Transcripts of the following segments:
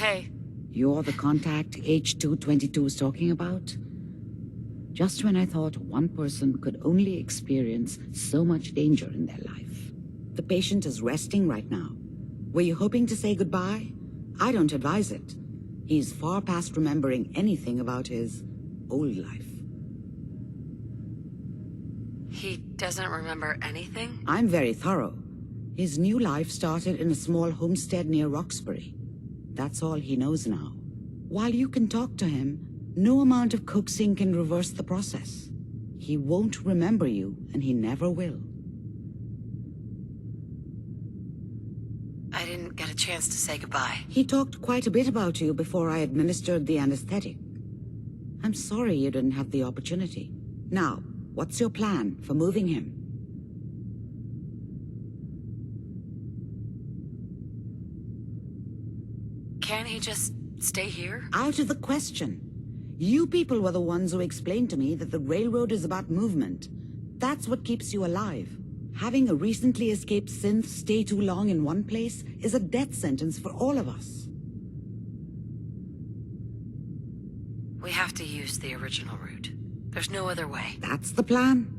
Hey. You're the contact H222 is talking about? Just when I thought one person could only experience so much danger in their life. The patient is resting right now. Were you hoping to say goodbye? I don't advise it. He's far past remembering anything about his old life. He doesn't remember anything? I'm very thorough. His new life started in a small homestead near Roxbury. That's all he knows now. While you can talk to him, no amount of coaxing can reverse the process. He won't remember you, and he never will. I didn't get a chance to say goodbye. He talked quite a bit about you before I administered the anesthetic. I'm sorry you didn't have the opportunity. Now, what's your plan for moving him? Can't he just stay here? Out of the question. You people were the ones who explained to me that the railroad is about movement. That's what keeps you alive. Having a recently escaped synth stay too long in one place is a death sentence for all of us. We have to use the original route. There's no other way. That's the plan?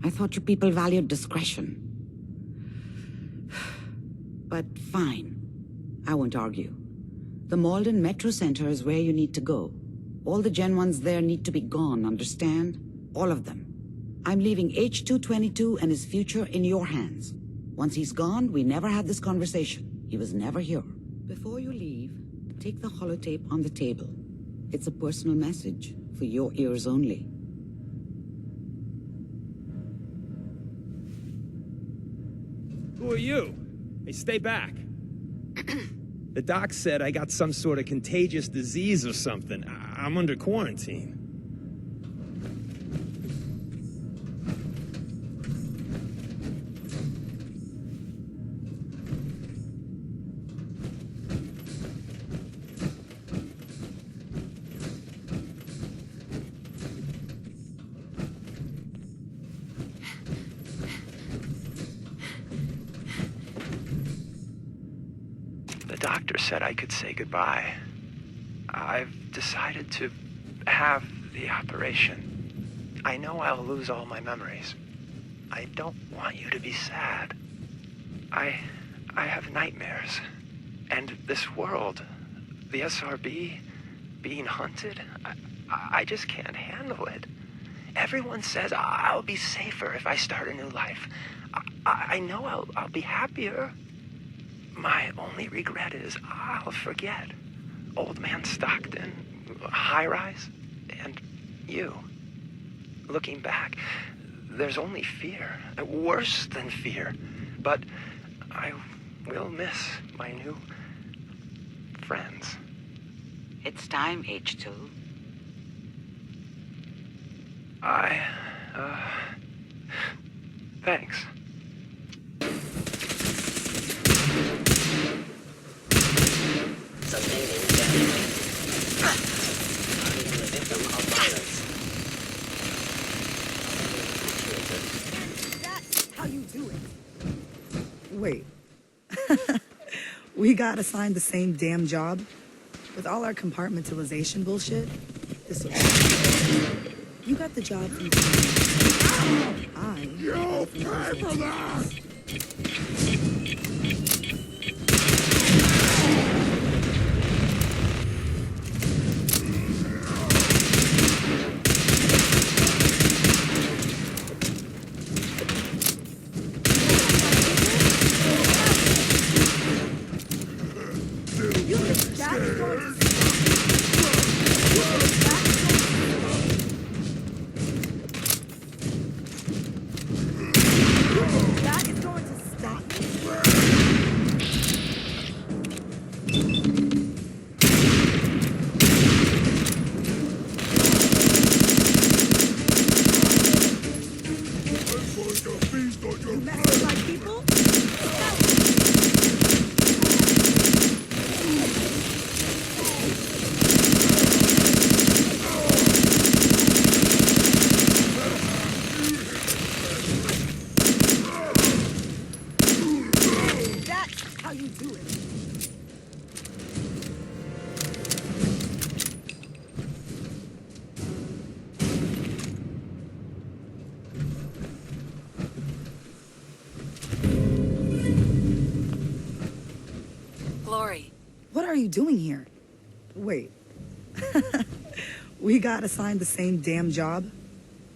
I thought you people valued discretion. But fine. I won't argue. The Malden Metro Center is where you need to go. All the Gen 1s there need to be gone, understand? All of them. I'm leaving H222 and his future in your hands. Once he's gone, we never had this conversation. He was never here. Before you leave, take the holotape on the table. It's a personal message, for your ears only. Who are you? Hey, stay back. The doc said I got some sort of contagious disease or something. I'm under quarantine. The doctor said I could say goodbye. I've decided to have the operation. I know I'll lose all my memories. I don't want you to be sad. I have nightmares. And this world, the SRB, being hunted, I just can't handle it. Everyone says I'll be safer if I start a new life. I know I'll be happier. My only regret is I'll forget. Old Man Stockton, High Rise, and you. Looking back, there's only fear, worse than fear. But I will miss my new friends. It's time, H2. Thanks. Sustaining damage. Targeting the victim of violence. That's how you do it. Wait. We got assigned the same damn job? With all our compartmentalization bullshit? This will You got the job from You'll pay for that! That is going to stop me. You mess with my people? That's how you do it. are you doing here? Wait. We got assigned the same damn job?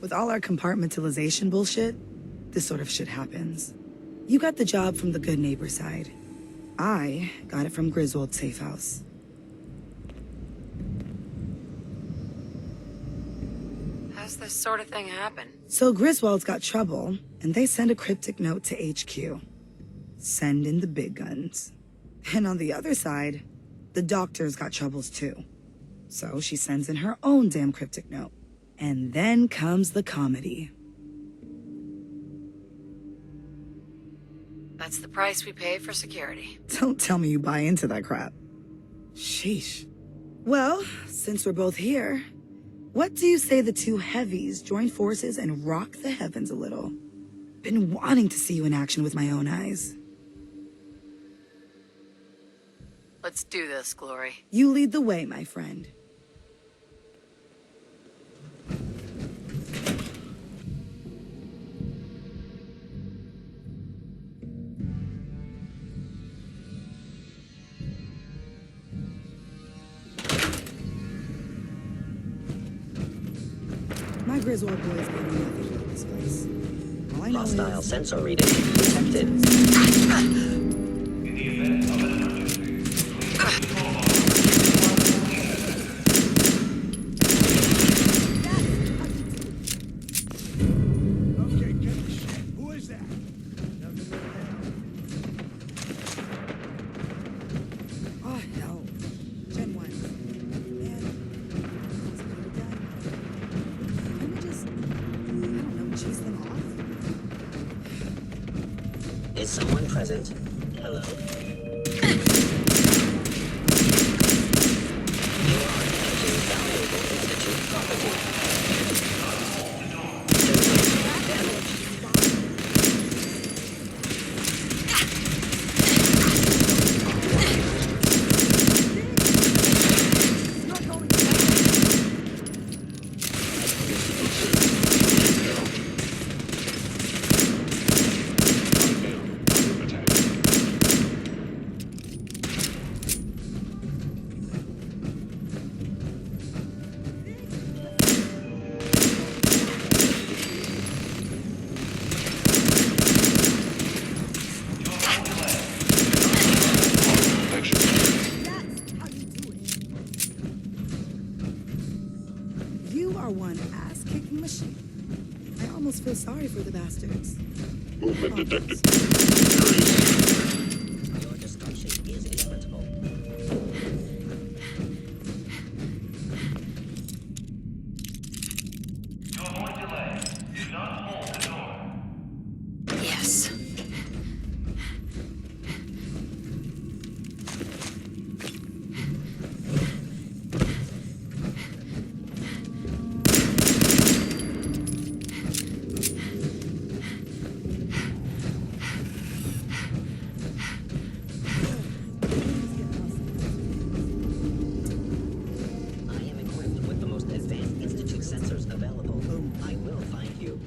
With all our compartmentalization bullshit, this sort of shit happens. You got the job from the good neighbor side. I got it from Griswold's safe house. How's this sort of thing happen? So Griswold's got trouble, and they send a cryptic note to HQ. Send in the big guns. And on the other side, the doctor's got troubles too. So she sends in her own damn cryptic note. And then comes the comedy. That's the price we pay for security. Don't tell me you buy into that crap. Sheesh. Well, since we're both here, what do you say the two heavies join forces and rock the heavens a little? Been wanting to see you in action with my own eyes. Let's do this, Glory. You lead the way, my friend. My Griswold boys gave me nothing about this place. All I know Hostile is... sensor reading detected. Okay, get the shit. Who is that? Oh, hell. Gen 1. Man. It's kinda done. Can we just... I don't know, chase them off? Is someone present? Hello? You are entering valuable Institute property. Damage. You are one ass-kicking machine. I almost feel sorry for the bastards. Movement detected. Your destruction is inevitable. Yes. I am equipped with the most advanced Institute sensors available. I will find you.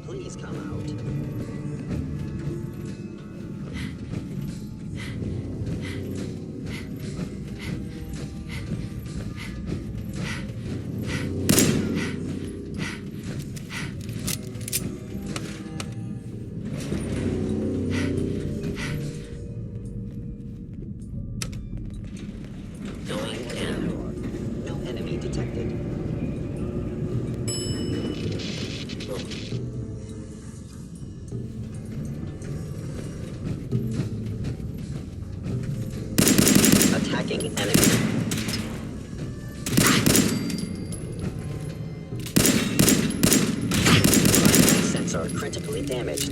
Please come out. Going down. No enemy detected. Attacking enemy. Primary sensor critically damaged.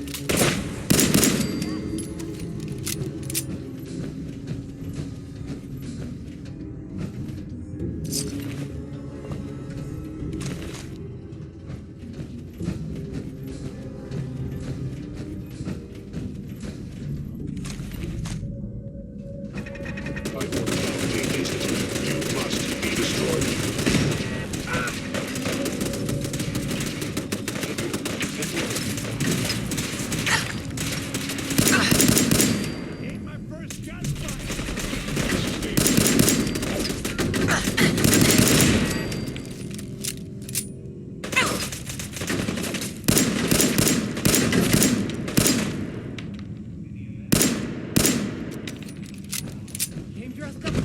I will not the Institute.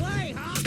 play, huh?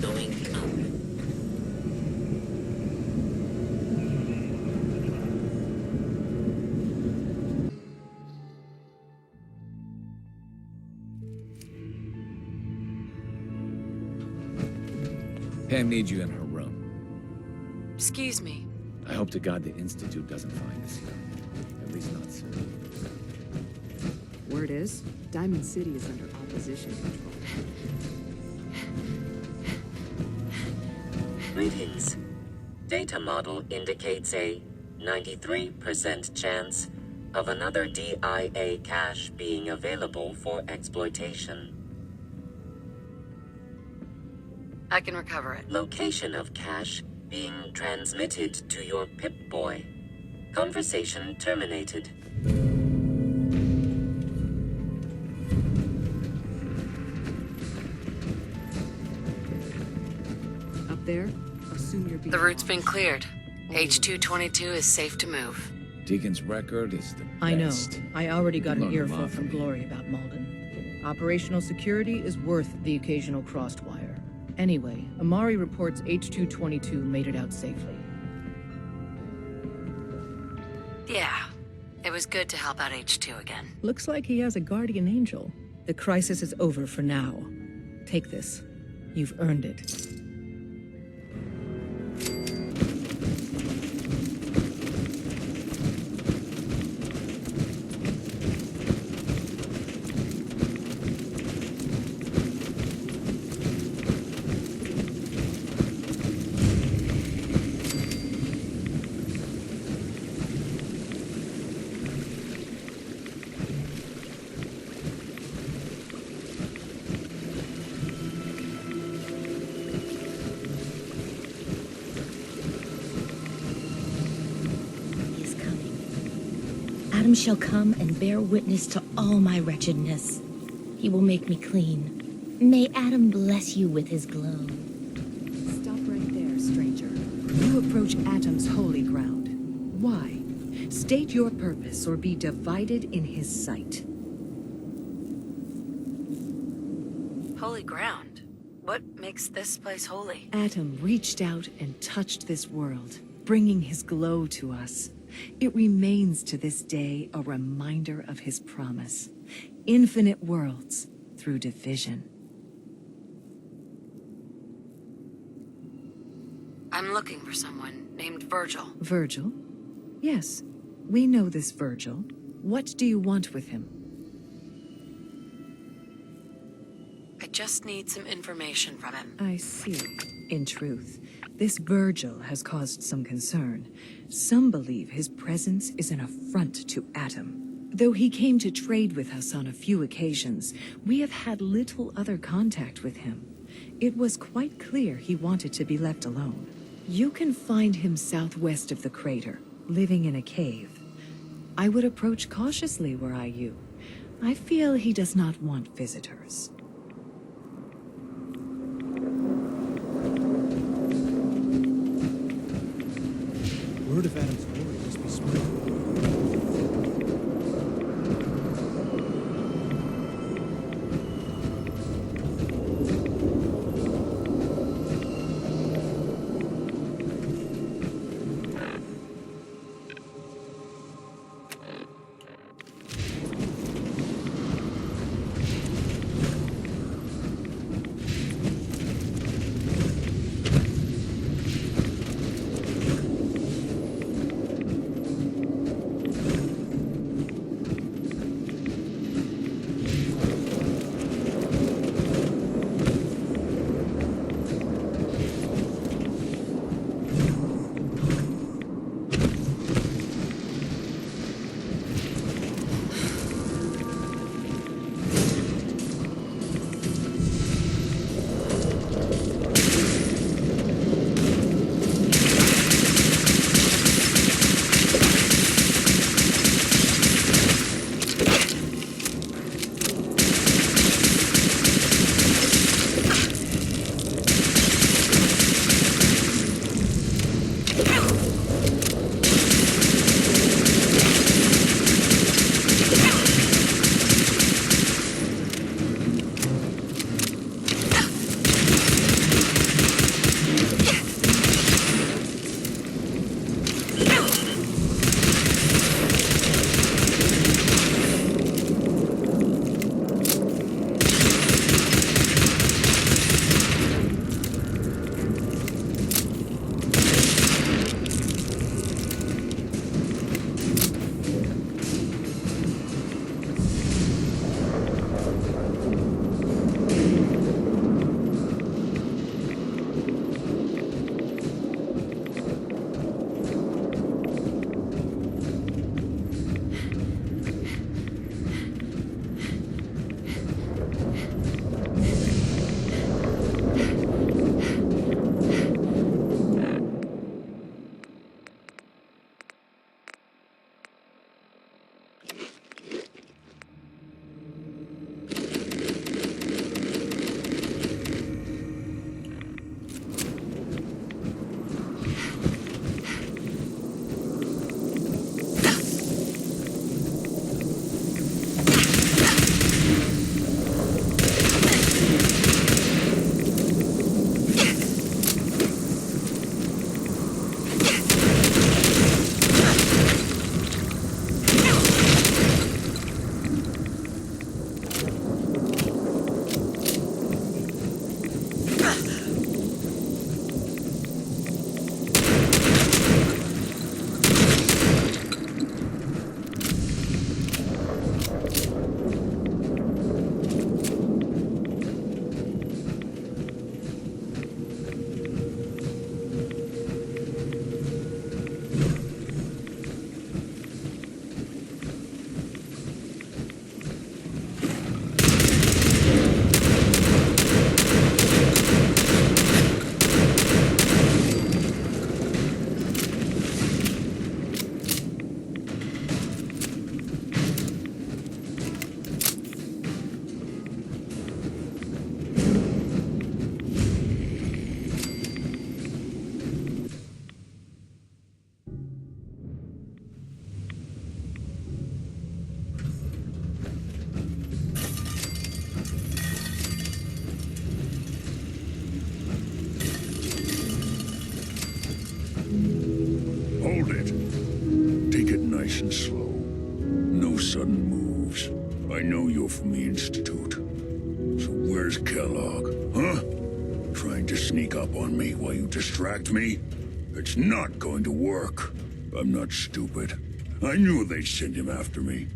Going up. Pam needs you in her room. Excuse me. I hope to God the Institute doesn't find us here. At least not soon. Word is, Diamond City is under opposition control. Greetings. Data model indicates a 93% chance of another DIA cache being available for exploitation. I can recover it. Location of cache being transmitted to your Pip-Boy. Conversation terminated. Up there, assume you're being The route's been watched. cleared. H-222 is safe to move. Deacon's record is the best. I know. I already got an Learn a earful lot from from you. Glory about Malden. Operational security is worth the occasional crossed wire. Anyway, Amari reports H-222 made it out safely. Yeah. It was good to help out H-2 again. Looks like he has a guardian angel. The crisis is over for now. Take this. You've earned it. He is coming. Adam shall come and bear witness to all my wretchedness. He will make me clean. May Adam bless you with his glow. Stop right there, stranger. You approach Atom's holy ground. Why? State your purpose or be divided in his sight. Holy ground. What makes this place holy? Atom reached out and touched this world, bringing his glow to us. It remains to this day a reminder of his promise. Infinite worlds through division. I'm looking for someone named Virgil. Virgil? Yes, we know this Virgil. What do you want with him? I just need some information from him. I see. In truth, this Virgil has caused some concern. Some believe his presence is an affront to Atom. Though he came to trade with us on a few occasions, we have had little other contact with him. It was quite clear he wanted to be left alone. You can find him southwest of the crater, living in a cave. I would approach cautiously were I you. I feel he does not want visitors. Word of Adam's glory must be spread. nice and slow. No sudden moves. I know you're from the Institute. So where's Kellogg, huh? Trying to sneak up on me while you distract me? It's not going to work. I'm not stupid. I knew they'd send him after me.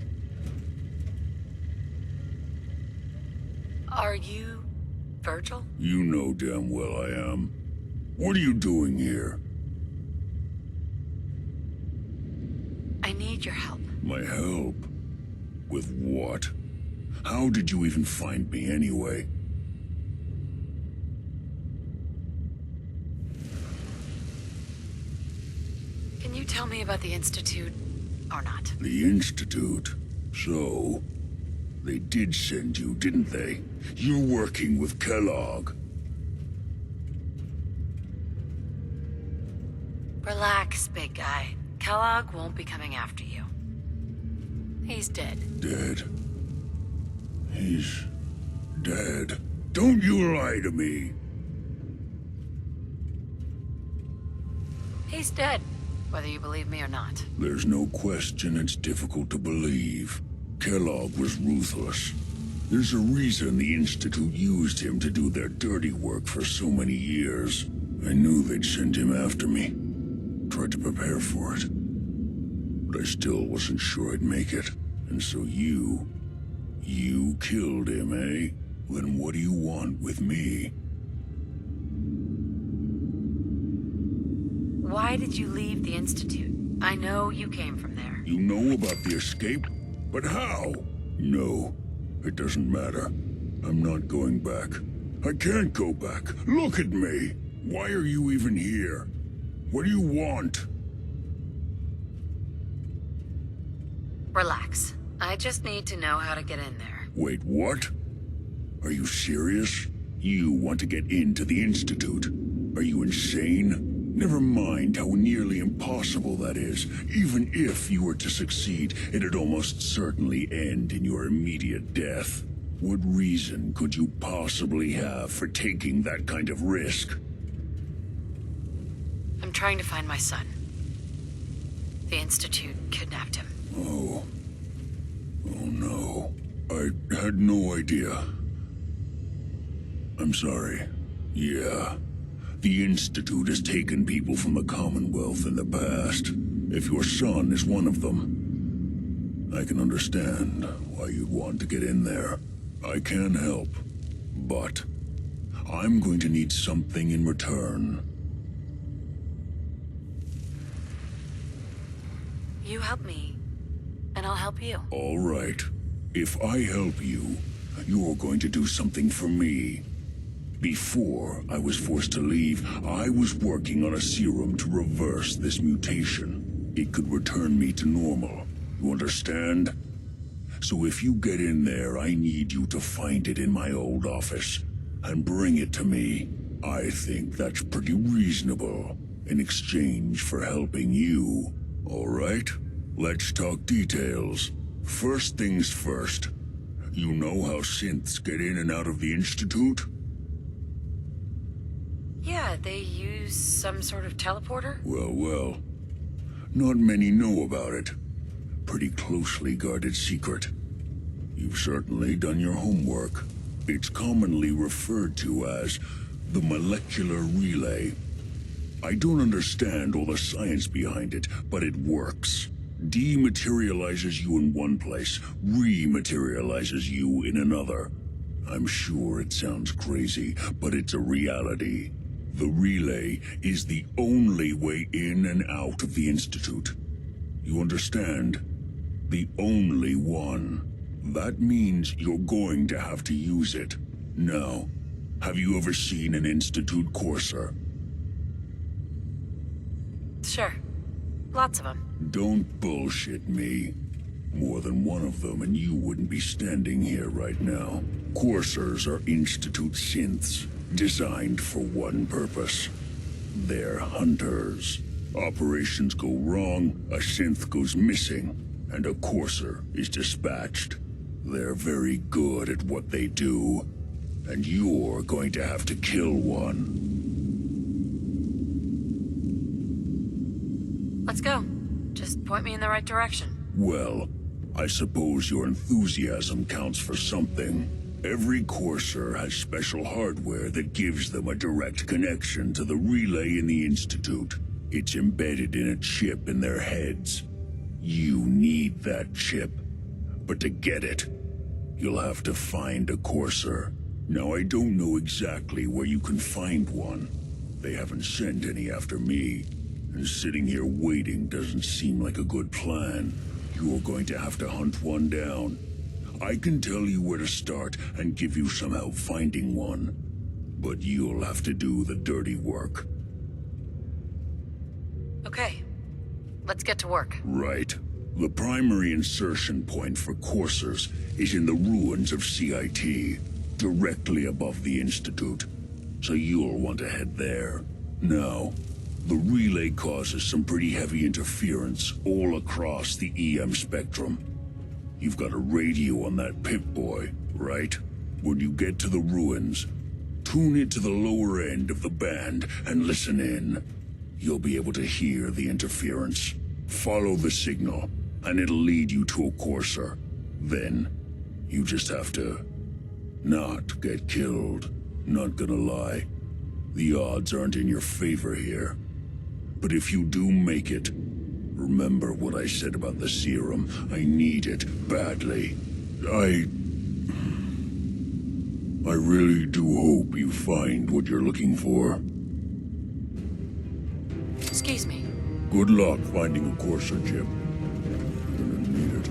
Are you Virgil? You know damn well I am. What are you doing here? I need your help. My help? With what? How did you even find me anyway? Can you tell me about the Institute, or not? The Institute? So, they did send you, didn't they? You're working with Kellogg. Relax, big guy. Kellogg won't be coming after you. He's dead. Dead? He's dead. Don't you lie to me. He's dead, whether you believe me or not. There's no question it's difficult to believe. Kellogg was ruthless. There's a reason the Institute used him to do their dirty work for so many years. I knew they'd send him after me. Tried to prepare for it. But I still wasn't sure I'd make it. And so you killed him, eh? Then what do you want with me? Why did you leave the Institute? I know you came from there. You know about the escape? But how? No, it doesn't matter. I'm not going back. I can't go back. Look at me. Why are you even here? What do you want? Relax. I just need to know how to get in there. Wait, what? Are you serious? You want to get into the Institute? Are you insane? Never mind how nearly impossible that is. Even if you were to succeed, it'd almost certainly end in your immediate death. What reason could you possibly have for taking that kind of risk? I'm trying to find my son. The Institute kidnapped him. Oh no. I had no idea. I'm sorry. Yeah. The Institute has taken people from the Commonwealth in the past. If your son is one of them, I can understand why you'd want to get in there. I can help, but I'm going to need something in return. You help me, and I'll help you. All right. If I help you, you're going to do something for me. Before I was forced to leave, I was working on a serum to reverse this mutation. It could return me to normal. You understand? So if you get in there, I need you to find it in my old office and bring it to me. I think that's pretty reasonable in exchange for helping you. All right? Let's talk details. First things first. You know how synths get in and out of the Institute? Yeah, they use some sort of teleporter? Well. Not many know about it. Pretty closely guarded secret. You've certainly done your homework. It's commonly referred to as the molecular relay. I don't understand all the science behind it, but it works. Dematerializes you in one place, rematerializes you in another. I'm sure it sounds crazy, but it's a reality. The relay is the only way in and out of the Institute. You understand? The only one. That means you're going to have to use it. Now, have you ever seen an Institute courser? Sure. Lots of them. Don't bullshit me. More than one of them and you wouldn't be standing here right now. Coursers are Institute synths, designed for one purpose. They're hunters. Operations go wrong, a synth goes missing, and a courser is dispatched. They're very good at what they do, and you're going to have to kill one. Let's go. Just point me in the right direction. Well, I suppose your enthusiasm counts for something. Every Courser has special hardware that gives them a direct connection to the relay in the Institute. It's embedded in a chip in their heads. You need that chip. But to get it, you'll have to find a Courser. Now, I don't know exactly where you can find one. They haven't sent any after me. And sitting here waiting doesn't seem like a good plan. You're going to have to hunt one down. I can tell you where to start and give you some help finding one. But you'll have to do the dirty work. Okay. Let's get to work. Right. The primary insertion point for coursers is in the ruins of CIT, directly above the Institute. So you'll want to head there. Now, the relay causes some pretty heavy interference all across the EM spectrum. You've got a radio on that Pip-Boy, right? When you get to the ruins, tune it to the lower end of the band and listen in. You'll be able to hear the interference. Follow the signal, and it'll lead you to a courser. Then, you just have to not get killed. Not gonna lie, the odds aren't in your favor here. But if you do make it, remember what I said about the serum. I need it badly. I really do hope you find what you're looking for. Excuse me. Good luck finding a courser, Chip. You're gonna need it.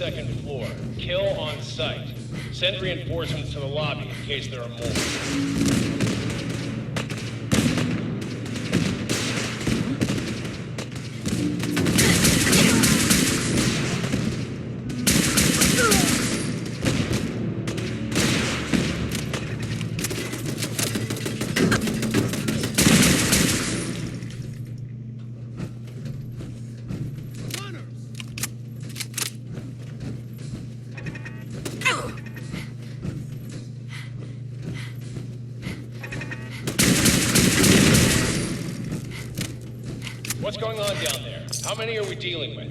second floor. Kill on sight. Send reinforcements to the lobby in case there are more. What's going on down there? How many are we dealing with?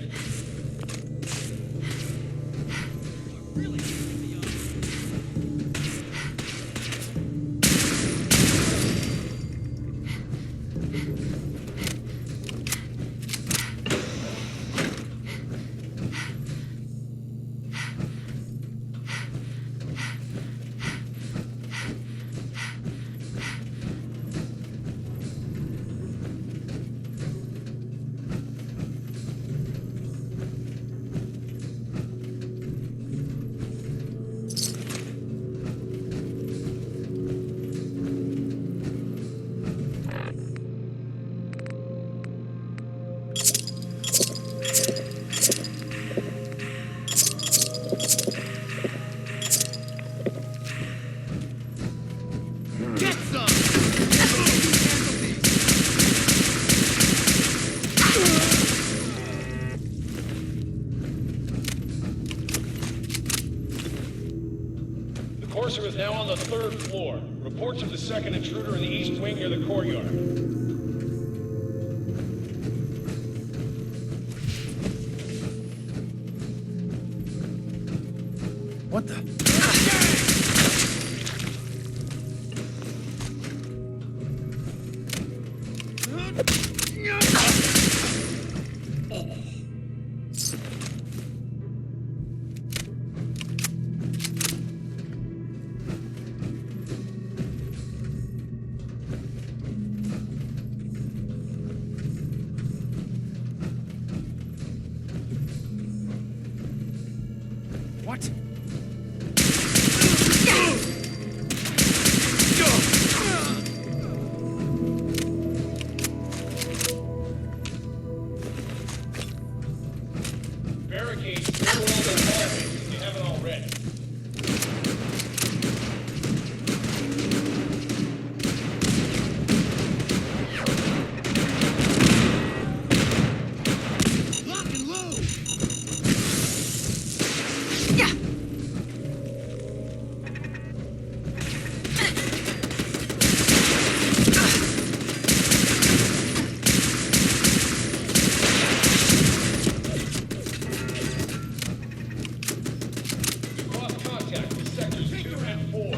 Courser is now on the 3rd floor. Reports of the second intruder in the east wing near the courtyard. What the? What? Barricades through all the hallways if you haven't already. Lost contact with sectors 2 and 4.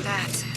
That's it.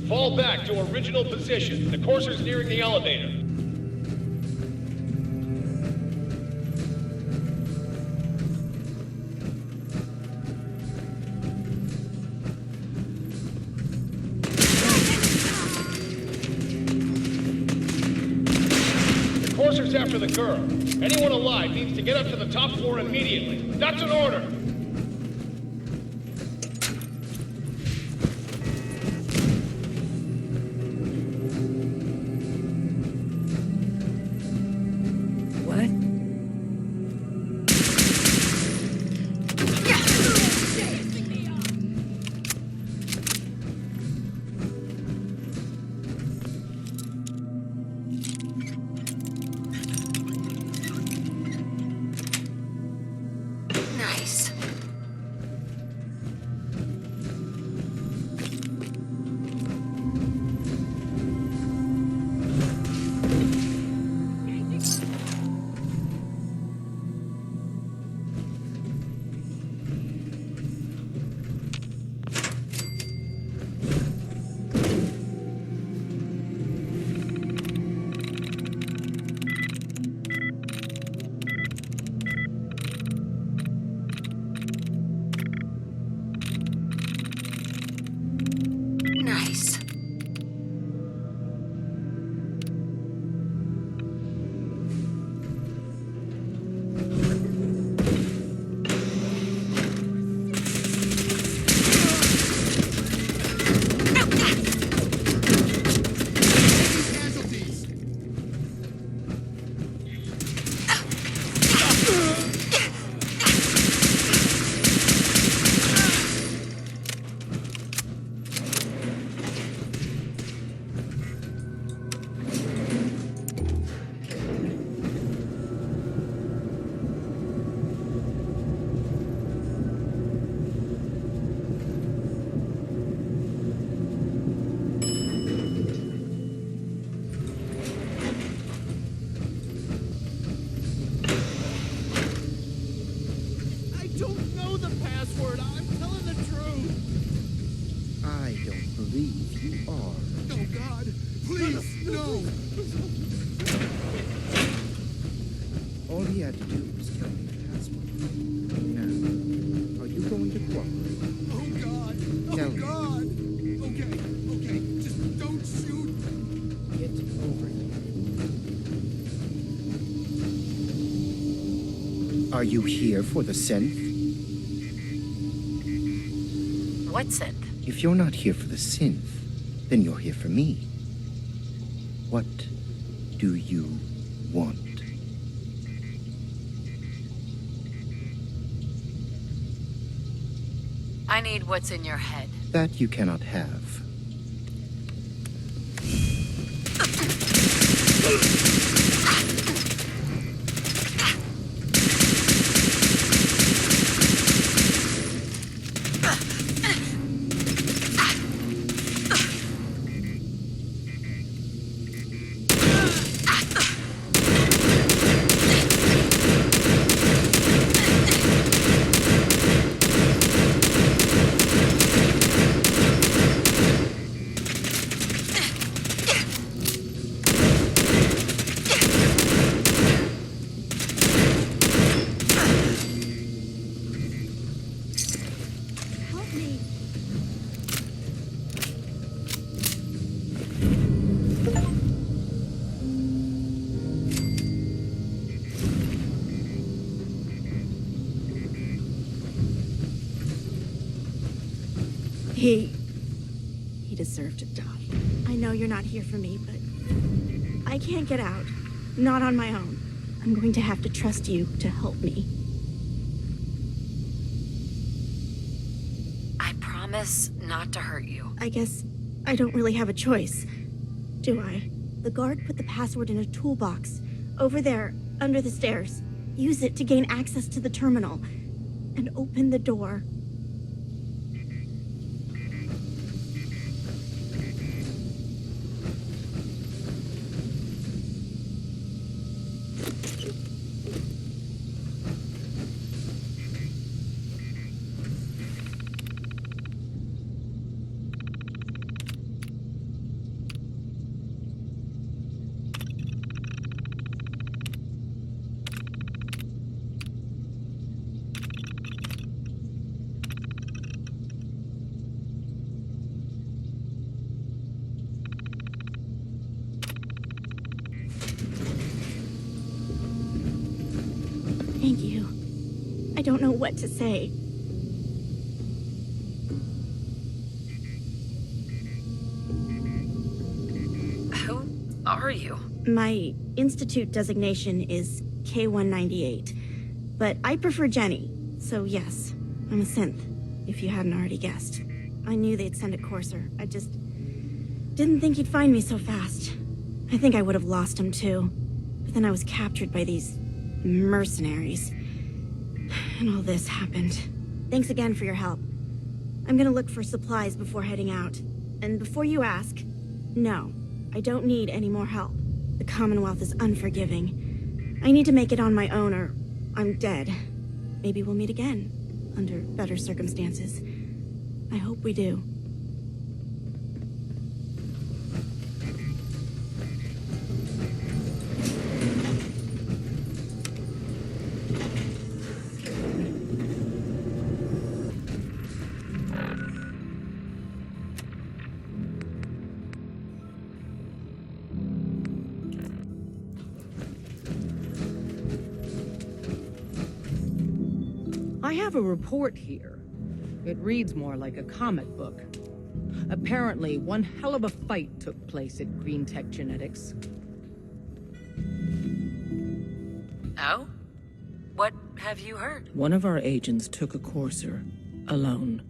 Fall back to original position. The courser's nearing the elevator. Courser's after the girl. Anyone alive needs to get up to the top floor immediately. That's an order! What? Nice. Nice. I don't know the password. I'm telling the truth. I don't believe you are. Oh, God. Please, no. All he had to do was tell me the password. Now, are you going to cooperate? Oh, God. Oh, Tell me. God. Okay. Just don't shoot. Get over here. Are you here for the synth? What's it? If you're not here for the synth, then you're here for me. What do you want? I need what's in your head. That you cannot have. He deserved to die. I know you're not here for me, but I can't get out. Not on my own. I'm going to have to trust you to help me. I promise not to hurt you. I guess I don't really have a choice, do I? The guard put the password in a toolbox over there, under the stairs. Use it to gain access to the terminal and open the door. don't know what to say. Who are you? My institute designation is K-198, but I prefer Jenny, so yes, I'm a synth, if you hadn't already guessed. I knew they'd send a courser. I just didn't think he'd find me so fast. I think I would have lost him too, but then I was captured by these mercenaries. And all this happened. Thanks again for your help. I'm gonna look for supplies before heading out. And before you ask, no, I don't need any more help. The Commonwealth is unforgiving. I need to make it on my own or I'm dead. Maybe we'll meet again, under better circumstances. I hope we do. I have a report here. It reads more like a comic book. Apparently, one hell of a fight took place at Green Tech Genetics. Oh? What have you heard? One of our agents took a courser, alone.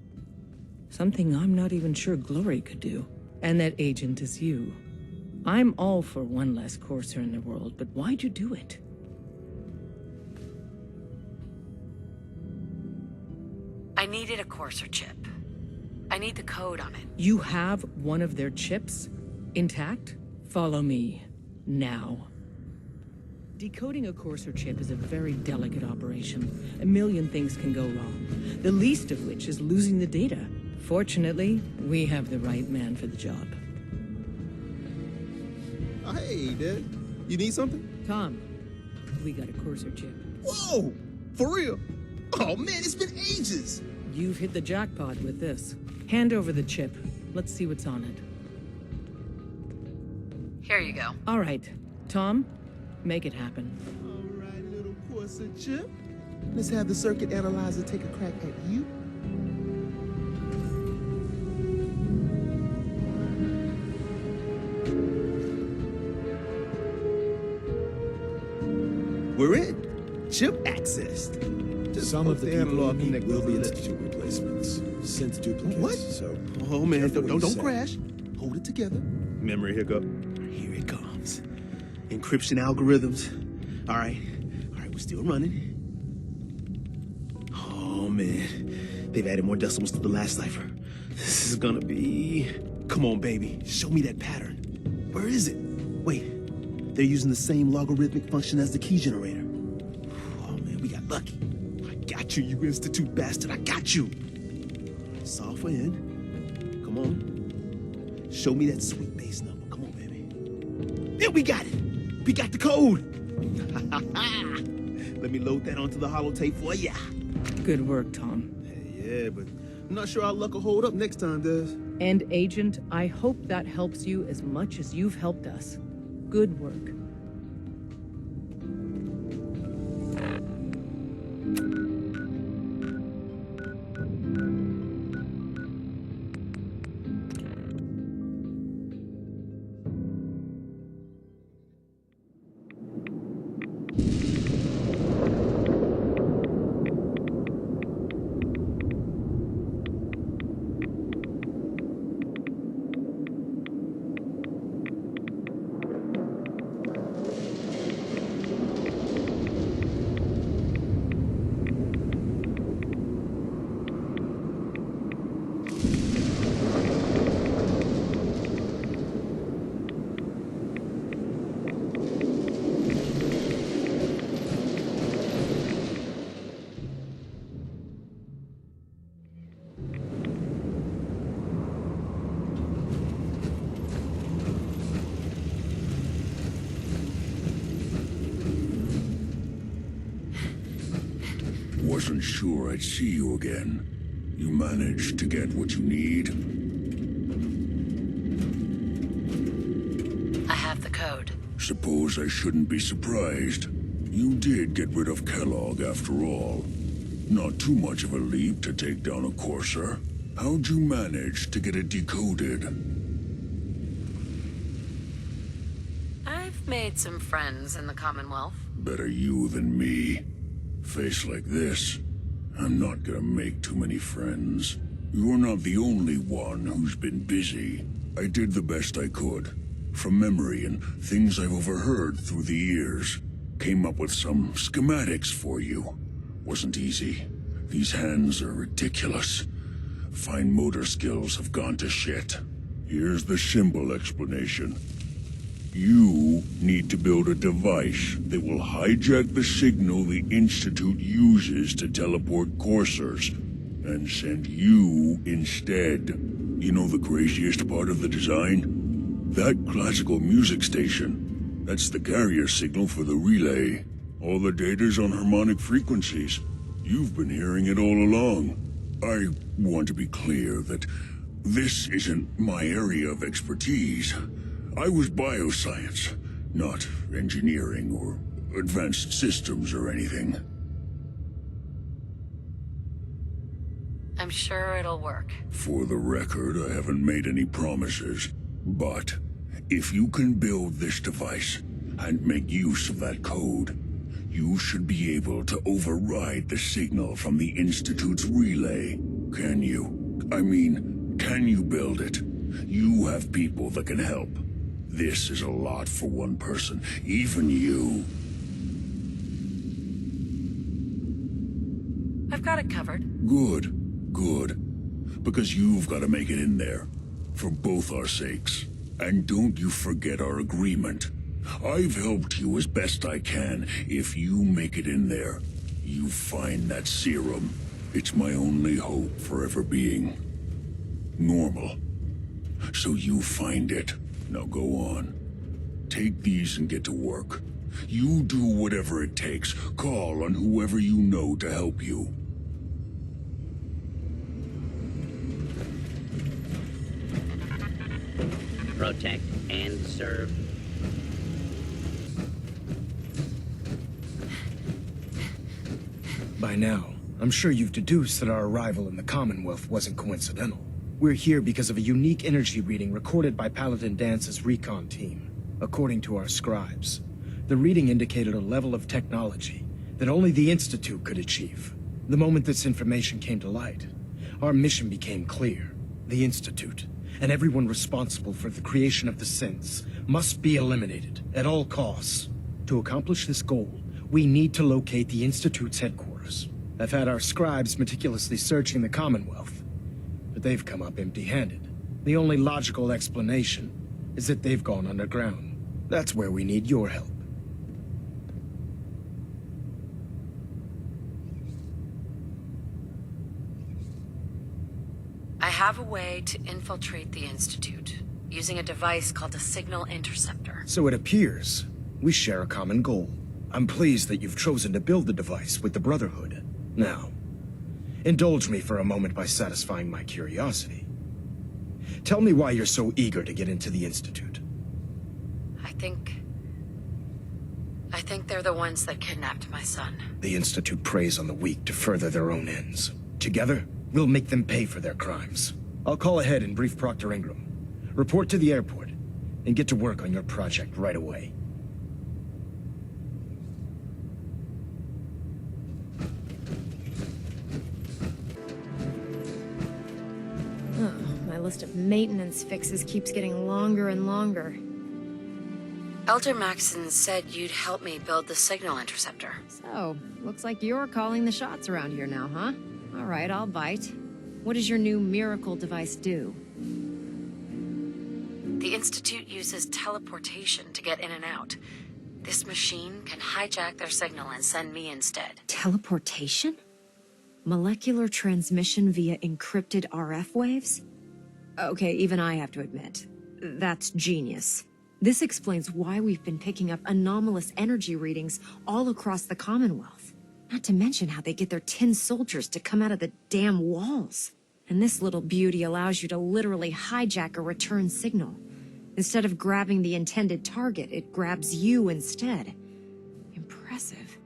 Something I'm not even sure Glory could do. And that agent is you. I'm all for one less courser in the world, but why'd you do it? I needed a courser chip. I need the code on it. You have one of their chips? Intact? Follow me. Now. Decoding a courser chip is a very delicate operation. A million things can go wrong. The least of which is losing the data. Fortunately, we have the right man for the job. Hey, Dad. You need something? Tom, we got a courser chip. Whoa! For real? Oh, man, it's been ages! You've hit the jackpot with this. Hand over the chip. Let's see what's on it. Here you go. All right. Tom, make it happen. All right, little courser chip. Let's have the circuit analyzer take a crack at you. We're in. Chip accessed. Just Some of the people analog you need connectors will be are institute replacements. Synth duplicates. What? So, oh man, careful what you don't say. crash. Hold it together. Memory hiccup. Here it comes. Encryption algorithms. All right, we're still running. Oh man, they've added more decimals to the last cipher. This is gonna be... Come on, baby, show me that pattern. Where is it? Wait, they're using the same logarithmic function as the key generator. Oh man, we got lucky. I got you, you institute bastard, I got you. Solve for N. Come on. Show me that sweet base number. Come on, baby. Yeah, we got it. We got the code. Let me load that onto the holotape for ya. Good work, Tom. Hey, yeah, but I'm not sure our luck will hold up next time, Des. And Agent, I hope that helps you as much as you've helped us. Good work. Wasn't sure I'd see you again. You managed to get what you need? I have the code. Suppose I shouldn't be surprised. You did get rid of Kellogg after all. Not too much of a leap to take down a courser. How'd you manage to get it decoded? I've made some friends in the Commonwealth. Better you than me. Face like this, I'm not gonna make too many friends. You're not the only one who's been busy. I did the best I could. From memory and things I've overheard through the years. Came up with some schematics for you. Wasn't easy. These hands are ridiculous. Fine motor skills have gone to shit. Here's the simple explanation. You need to build a device that will hijack the signal the Institute uses to teleport coursers, and send you instead. You know the craziest part of the design? That classical music station. That's the carrier signal for the relay. All the data's on harmonic frequencies. You've been hearing it all along. I want to be clear that this isn't my area of expertise. I was bioscience, not engineering or advanced systems or anything. I'm sure it'll work. For the record, I haven't made any promises. But if you can build this device and make use of that code, you should be able to override the signal from the Institute's relay. Can you? I mean, can you build it? You have people that can help. This is a lot for one person, even you. I've got it covered. Good, good. Because you've got to make it in there. For both our sakes. And don't you forget our agreement. I've helped you as best I can. If you make it in there, you find that serum. It's my only hope for ever being normal. So you find it. Now go on. Take these and get to work. You do whatever it takes. Call on whoever you know to help you. Protect and serve. By now, I'm sure you've deduced that our arrival in the Commonwealth wasn't coincidental. We're here because of a unique energy reading recorded by Paladin Dance's recon team. According to our scribes, the reading indicated a level of technology that only the Institute could achieve. The moment this information came to light, our mission became clear. The Institute, and everyone responsible for the creation of the synths, must be eliminated at all costs. To accomplish this goal, we need to locate the Institute's headquarters. I've had our scribes meticulously searching the Commonwealth, but they've come up empty-handed. The only logical explanation is that they've gone underground. That's where we need your help. I have a way to infiltrate the Institute, using a device called a signal interceptor. So it appears we share a common goal. I'm pleased that you've chosen to build the device with the Brotherhood. Now, indulge me for a moment by satisfying my curiosity. Tell me why you're so eager to get into the Institute. I think they're the ones that kidnapped my son. The Institute preys on the weak to further their own ends. Together, we'll make them pay for their crimes. I'll call ahead and brief Proctor Ingram. Report to the airport, and get to work on your project right away. My list of maintenance fixes keeps getting longer and longer. Elder Maxson said you'd help me build the signal interceptor. So, looks like you're calling the shots around here now, huh? All right, I'll bite. What does your new miracle device do? The Institute uses teleportation to get in and out. This machine can hijack their signal and send me instead. Teleportation? Molecular transmission via encrypted RF waves? Okay, even I have to admit, that's genius. This explains why we've been picking up anomalous energy readings all across the Commonwealth. Not to mention how they get their tin soldiers to come out of the damn walls. And this little beauty allows you to literally hijack a return signal. Instead of grabbing the intended target, it grabs you instead. Impressive.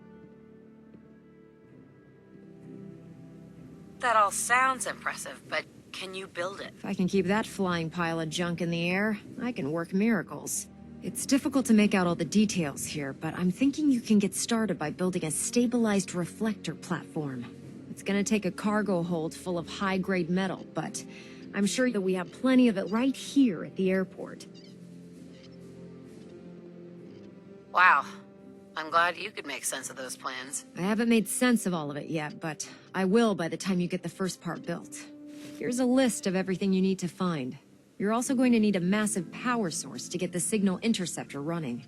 That all sounds impressive, but can you build it? If I can keep that flying pile of junk in the air, I can work miracles. It's difficult to make out all the details here, but I'm thinking you can get started by building a stabilized reflector platform. It's gonna take a cargo hold full of high-grade metal, but I'm sure that we have plenty of it right here at the airport. Wow. I'm glad you could make sense of those plans. I haven't made sense of all of it yet, but I will by the time you get the first part built. Here's a list of everything you need to find. You're also going to need a massive power source to get the signal interceptor running.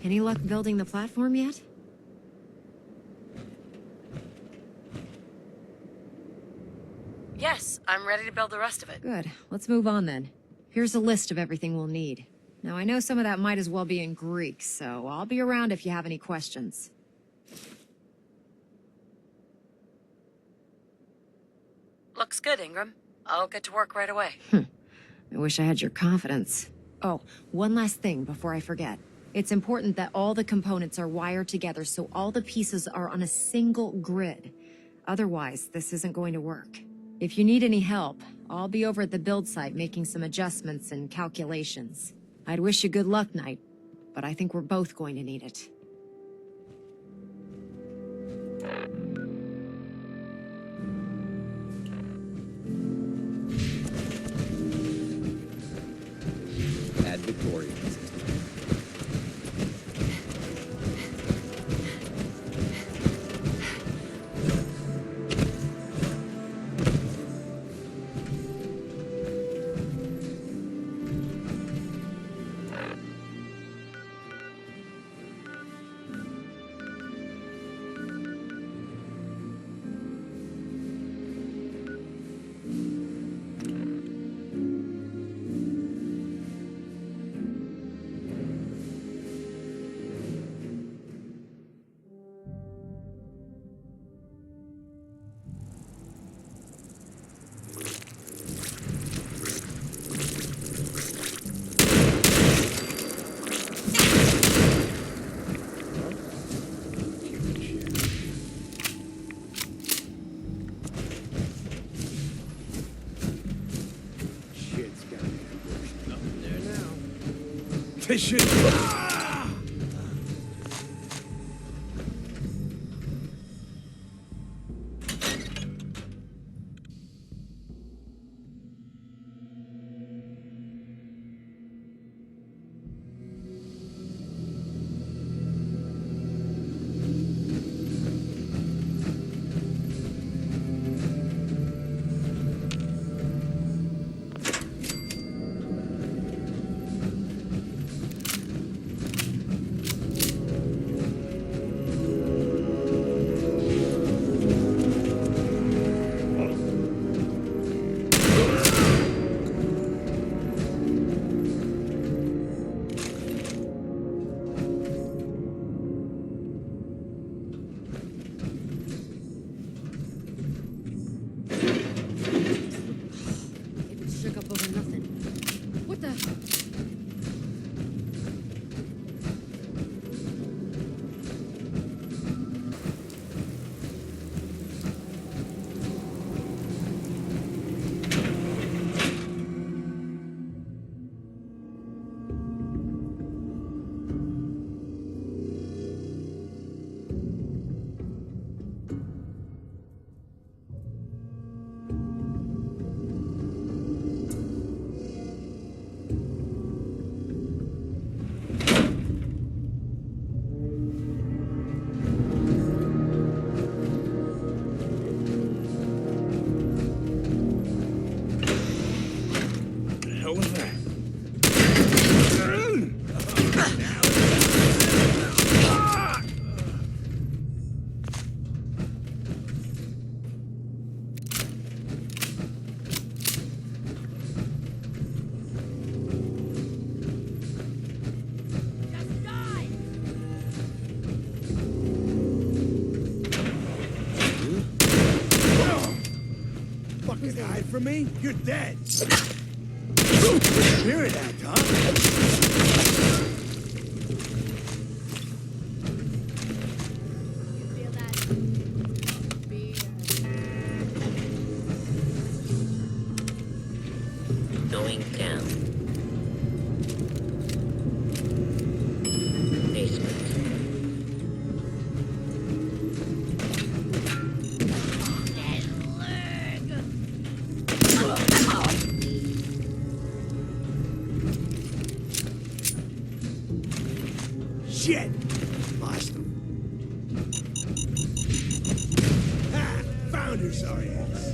Any luck building the platform yet? Yes, I'm ready to build the rest of it. Good. Let's move on then. Here's a list of everything we'll need. Now, I know some of that might as well be in Greek, so I'll be around if you have any questions. Looks good, Ingram. I'll get to work right away. I wish I had your confidence. Oh, one last thing before I forget. It's important that all the components are wired together so all the pieces are on a single grid. Otherwise, this isn't going to work. If you need any help, I'll be over at the build site making some adjustments and calculations. I'd wish you good luck, Knight, but I think we're both going to need it. Add Victoria. This shit. can hide from me? You're dead. Spirit act, huh? Going down. Basement. Shit! Lost him. Ha! Found her sorry ass.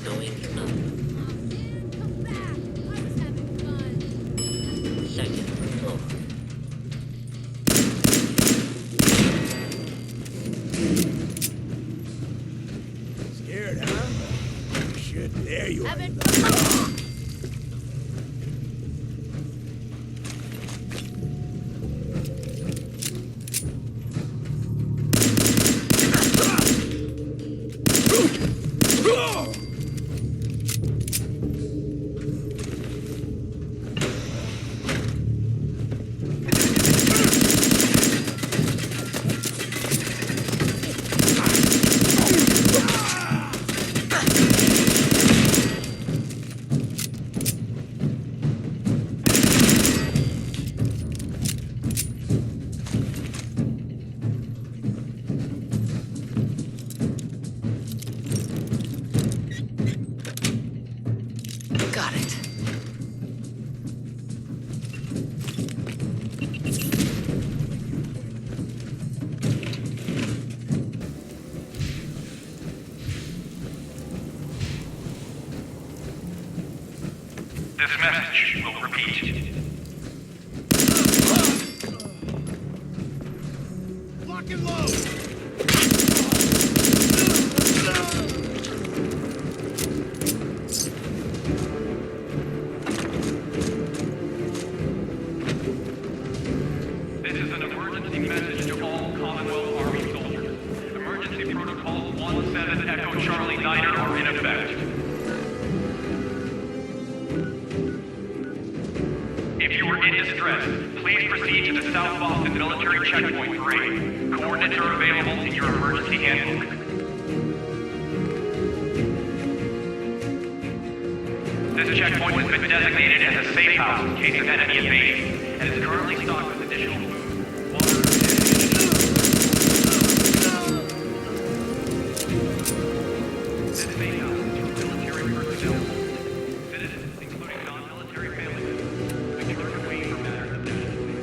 Going up. Second floor. Scared, huh? Shit, there you are. Got it. This message will repeat. Lock and load! This is an emergency message to all Commonwealth Army soldiers. Emergency protocols 17 Echo Charlie Niner are in effect. If you are in distress, please proceed to the South Boston Military Checkpoint Parade. Coordinates are available in your emergency handbook. This checkpoint has been designated as a safe house in case of enemy invasion, and is currently stocked with additional food, water, and this safe house is for military personnel. Citizens, including non-military family members, secure your way for matters of national safety.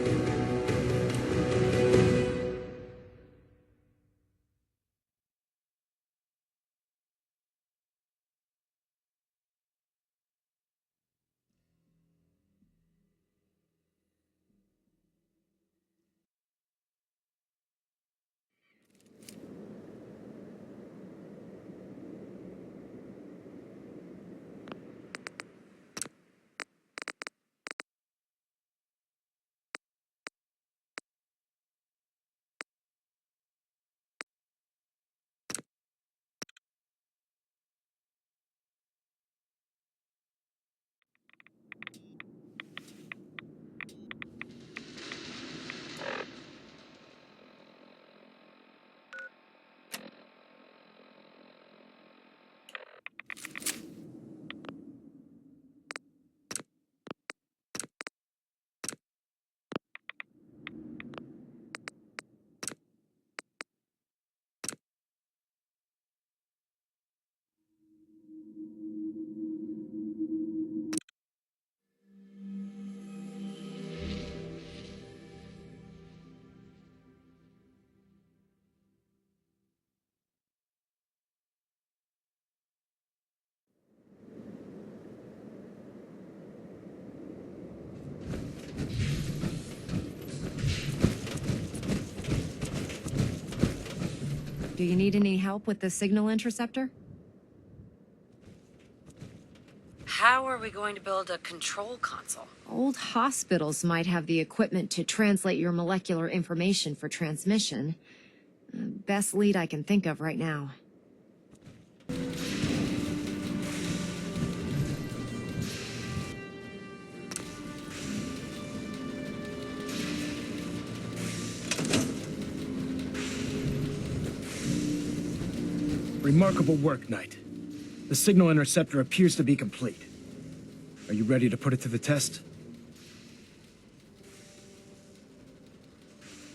Do you need any help with the signal interceptor? How are we going to build a control console? Old hospitals might have the equipment to translate your molecular information for transmission. Best lead I can think of right now. Remarkable work, Knight. The signal interceptor appears to be complete. Are you ready to put it to the test?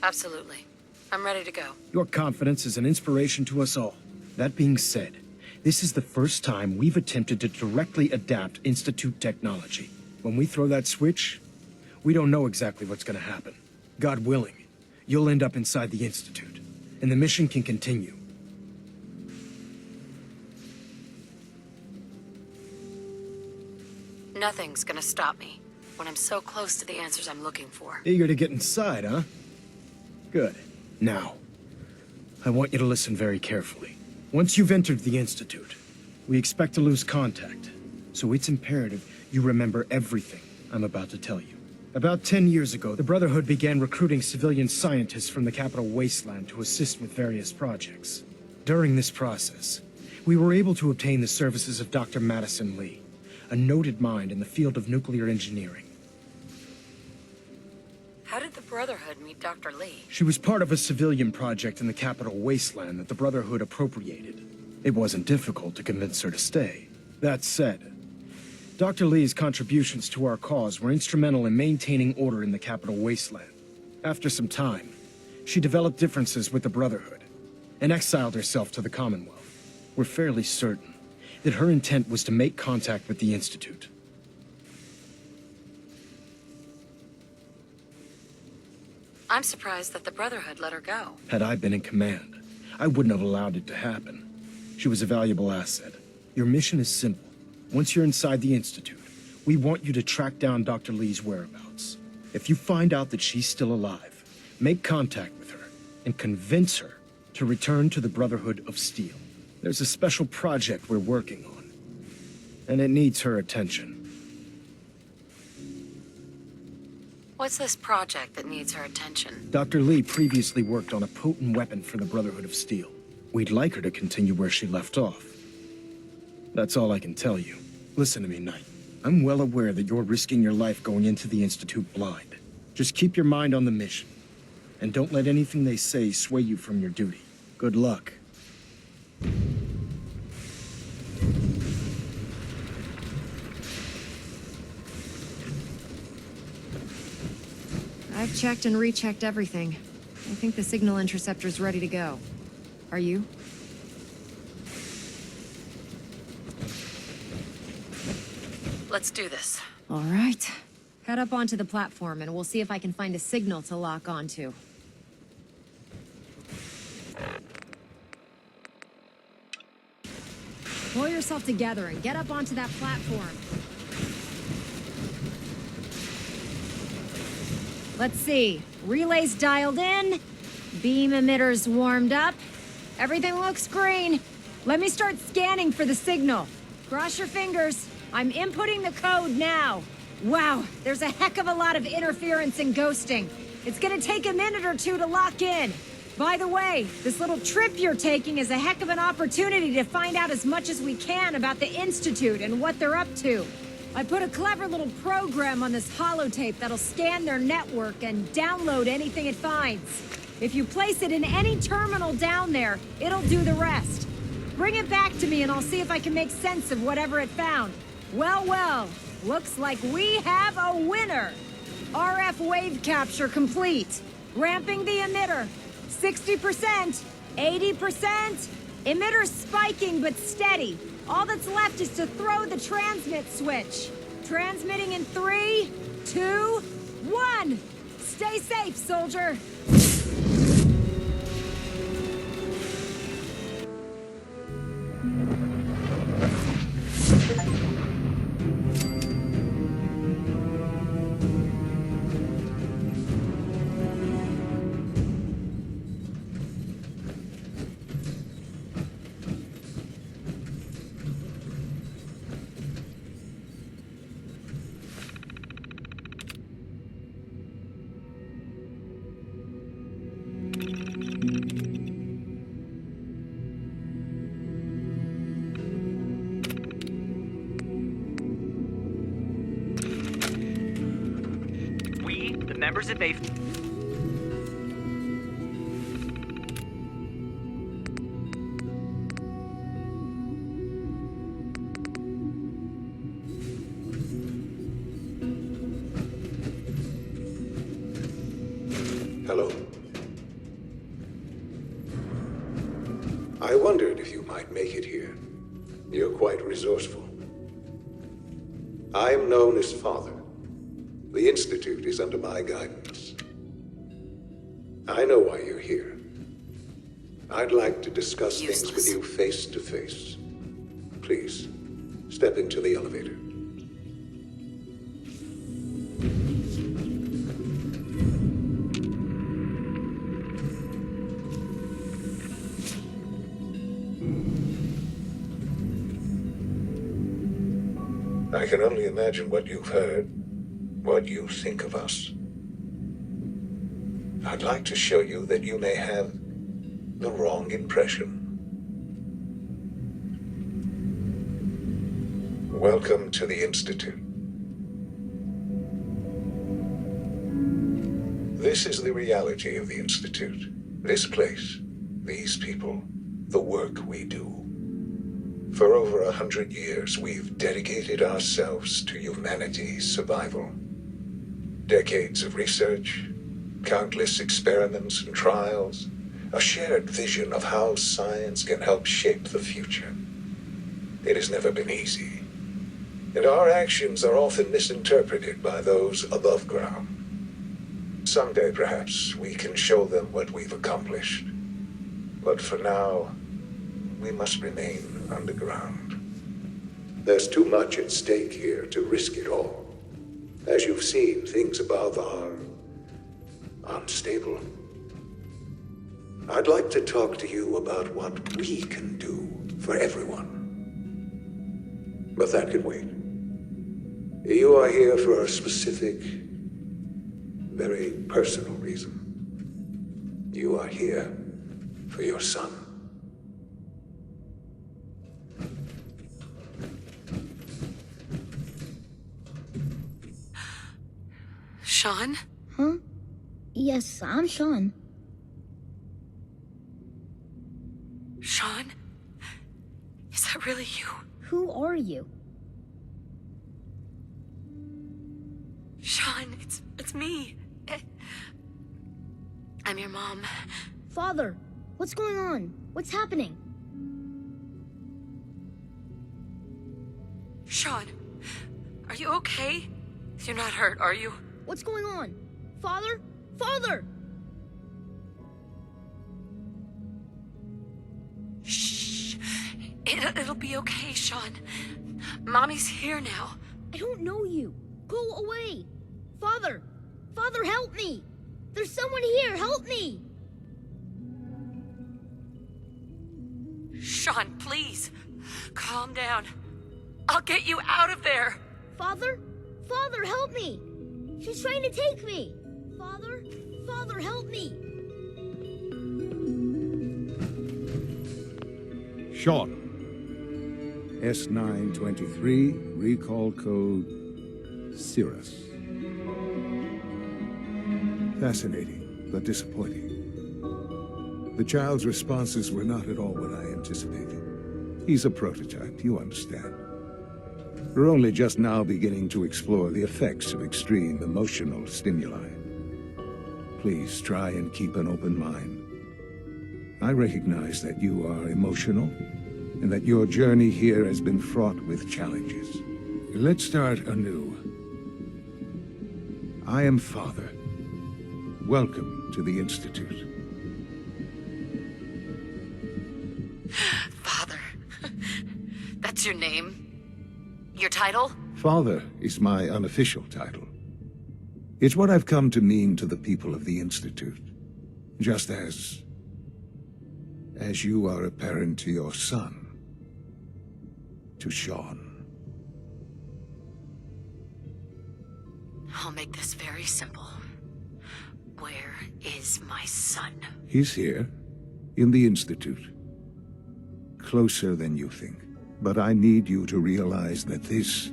Absolutely. I'm ready to go. Your confidence is an inspiration to us all. That being said, this is the first time we've attempted to directly adapt Institute technology. When we throw that switch, we don't know exactly what's gonna happen. God willing, you'll end up inside the Institute, and the mission can continue. Nothing's gonna stop me when I'm so close to the answers I'm looking for. Eager to get inside, huh? Good. Now, I want you to listen very carefully. Once you've entered the Institute, we expect to lose contact, so it's imperative you remember everything I'm about to tell you. About 10 years ago, the Brotherhood began recruiting civilian scientists from the capital wasteland to assist with various projects. During this process, we were able to obtain the services of Dr. Madison Lee, a noted mind in the field of nuclear engineering. How did the Brotherhood meet Dr. Lee? She was part of a civilian project in the capital wasteland that the Brotherhood appropriated. It wasn't difficult to convince her to stay. That said, Dr. Lee's contributions to our cause were instrumental in maintaining order in the capital wasteland. After some time, she developed differences with the Brotherhood and exiled herself to the Commonwealth. We're fairly certain that her intent was to make contact with the Institute. I'm surprised that the Brotherhood let her go. Had I been in command, I wouldn't have allowed it to happen. She was a valuable asset. Your mission is simple. Once you're inside the Institute, we want you to track down Dr. Lee's whereabouts. If you find out that she's still alive, make contact with her and convince her to return to the Brotherhood of Steel. There's a special project we're working on, and it needs her attention. What's this project that needs her attention? Dr. Lee previously worked on a potent weapon for the Brotherhood of Steel. We'd like her to continue where she left off. That's all I can tell you. Listen to me, Knight. I'm well aware that you're risking your life going into the Institute blind. Just keep your mind on the mission, and don't let anything they say sway you from your duty. Good luck. I've checked and rechecked everything. I think the signal interceptor's ready to go. Are you? Let's do this. All right. Head up onto the platform and we'll see if I can find a signal to lock onto. Pull yourself together and get up onto that platform. Let's see. Relays dialed in. Beam emitters warmed up. Everything looks green. Let me start scanning for the signal. Cross your fingers. I'm inputting the code now. Wow, there's a heck of a lot of interference and ghosting. It's gonna take a minute or two to lock in. By the way, this little trip you're taking is a heck of an opportunity to find out as much as we can about the Institute and what they're up to. I put a clever little program on this holotape that'll scan their network and download anything it finds. If you place it in any terminal down there, it'll do the rest. Bring it back to me and I'll see if I can make sense of whatever it found. Well, well, looks like we have a winner. RF wave capture complete. Ramping the emitter. 60%, 80%. Emitter spiking but steady. All that's left is to throw the transmit switch. Transmitting in 3, 2, 1. Stay safe, soldier. members of A... Hello. I wondered if you might make it here. You're quite resourceful. I am known as Father. The Institute is under my guidance. I know why you're here. I'd like to discuss things with you face to face. Please, step into the elevator. I can only imagine what you've heard, what you think of us. I'd like to show you that you may have the wrong impression. Welcome to the Institute. This is the reality of the Institute. This place, these people, the work we do. For over 100 years, we've dedicated ourselves to humanity's survival. Decades of research, countless experiments and trials, a shared vision of how science can help shape the future. It has never been easy, and our actions are often misinterpreted by those above ground. Someday, perhaps, we can show them what we've accomplished. But for now, we must remain underground. There's too much at stake here to risk it all. As you've seen, things above are unstable. I'd like to talk to you about what we can do for everyone. But that can wait. You are here for a specific, very personal reason. You are here for your son. Sean? Huh? Yes, I'm Sean. Sean? Is that really you? Who are you? Sean, it's me. I'm your mom. Father, what's going on? What's happening? Sean, are you okay? You're not hurt, are you? What's going on? Father? Father! Shh. It'll be okay, Sean. Mommy's here now. I don't know you. Go away. Father! Father, help me! There's someone here, help me! Sean, please. Calm down. I'll get you out of there. Father? Father, help me! She's trying to take me! Father? Father, help me! Sean. S923, recall code Cirrus. Fascinating, but disappointing. The child's responses were not at all what I anticipated. He's a prototype, you understand. We're only just now beginning to explore the effects of extreme emotional stimuli. Please try and keep an open mind. I recognize that you are emotional, and that your journey here has been fraught with challenges. Let's start anew. I am Father. Welcome to the Institute. Father. That's your name? Your title? Father is my unofficial title. It's what I've come to mean to the people of the Institute. Just as you are a parent to your son. To Sean. I'll make this very simple. Where is my son? He's here, in the Institute. Closer than you think. But I need you to realize that this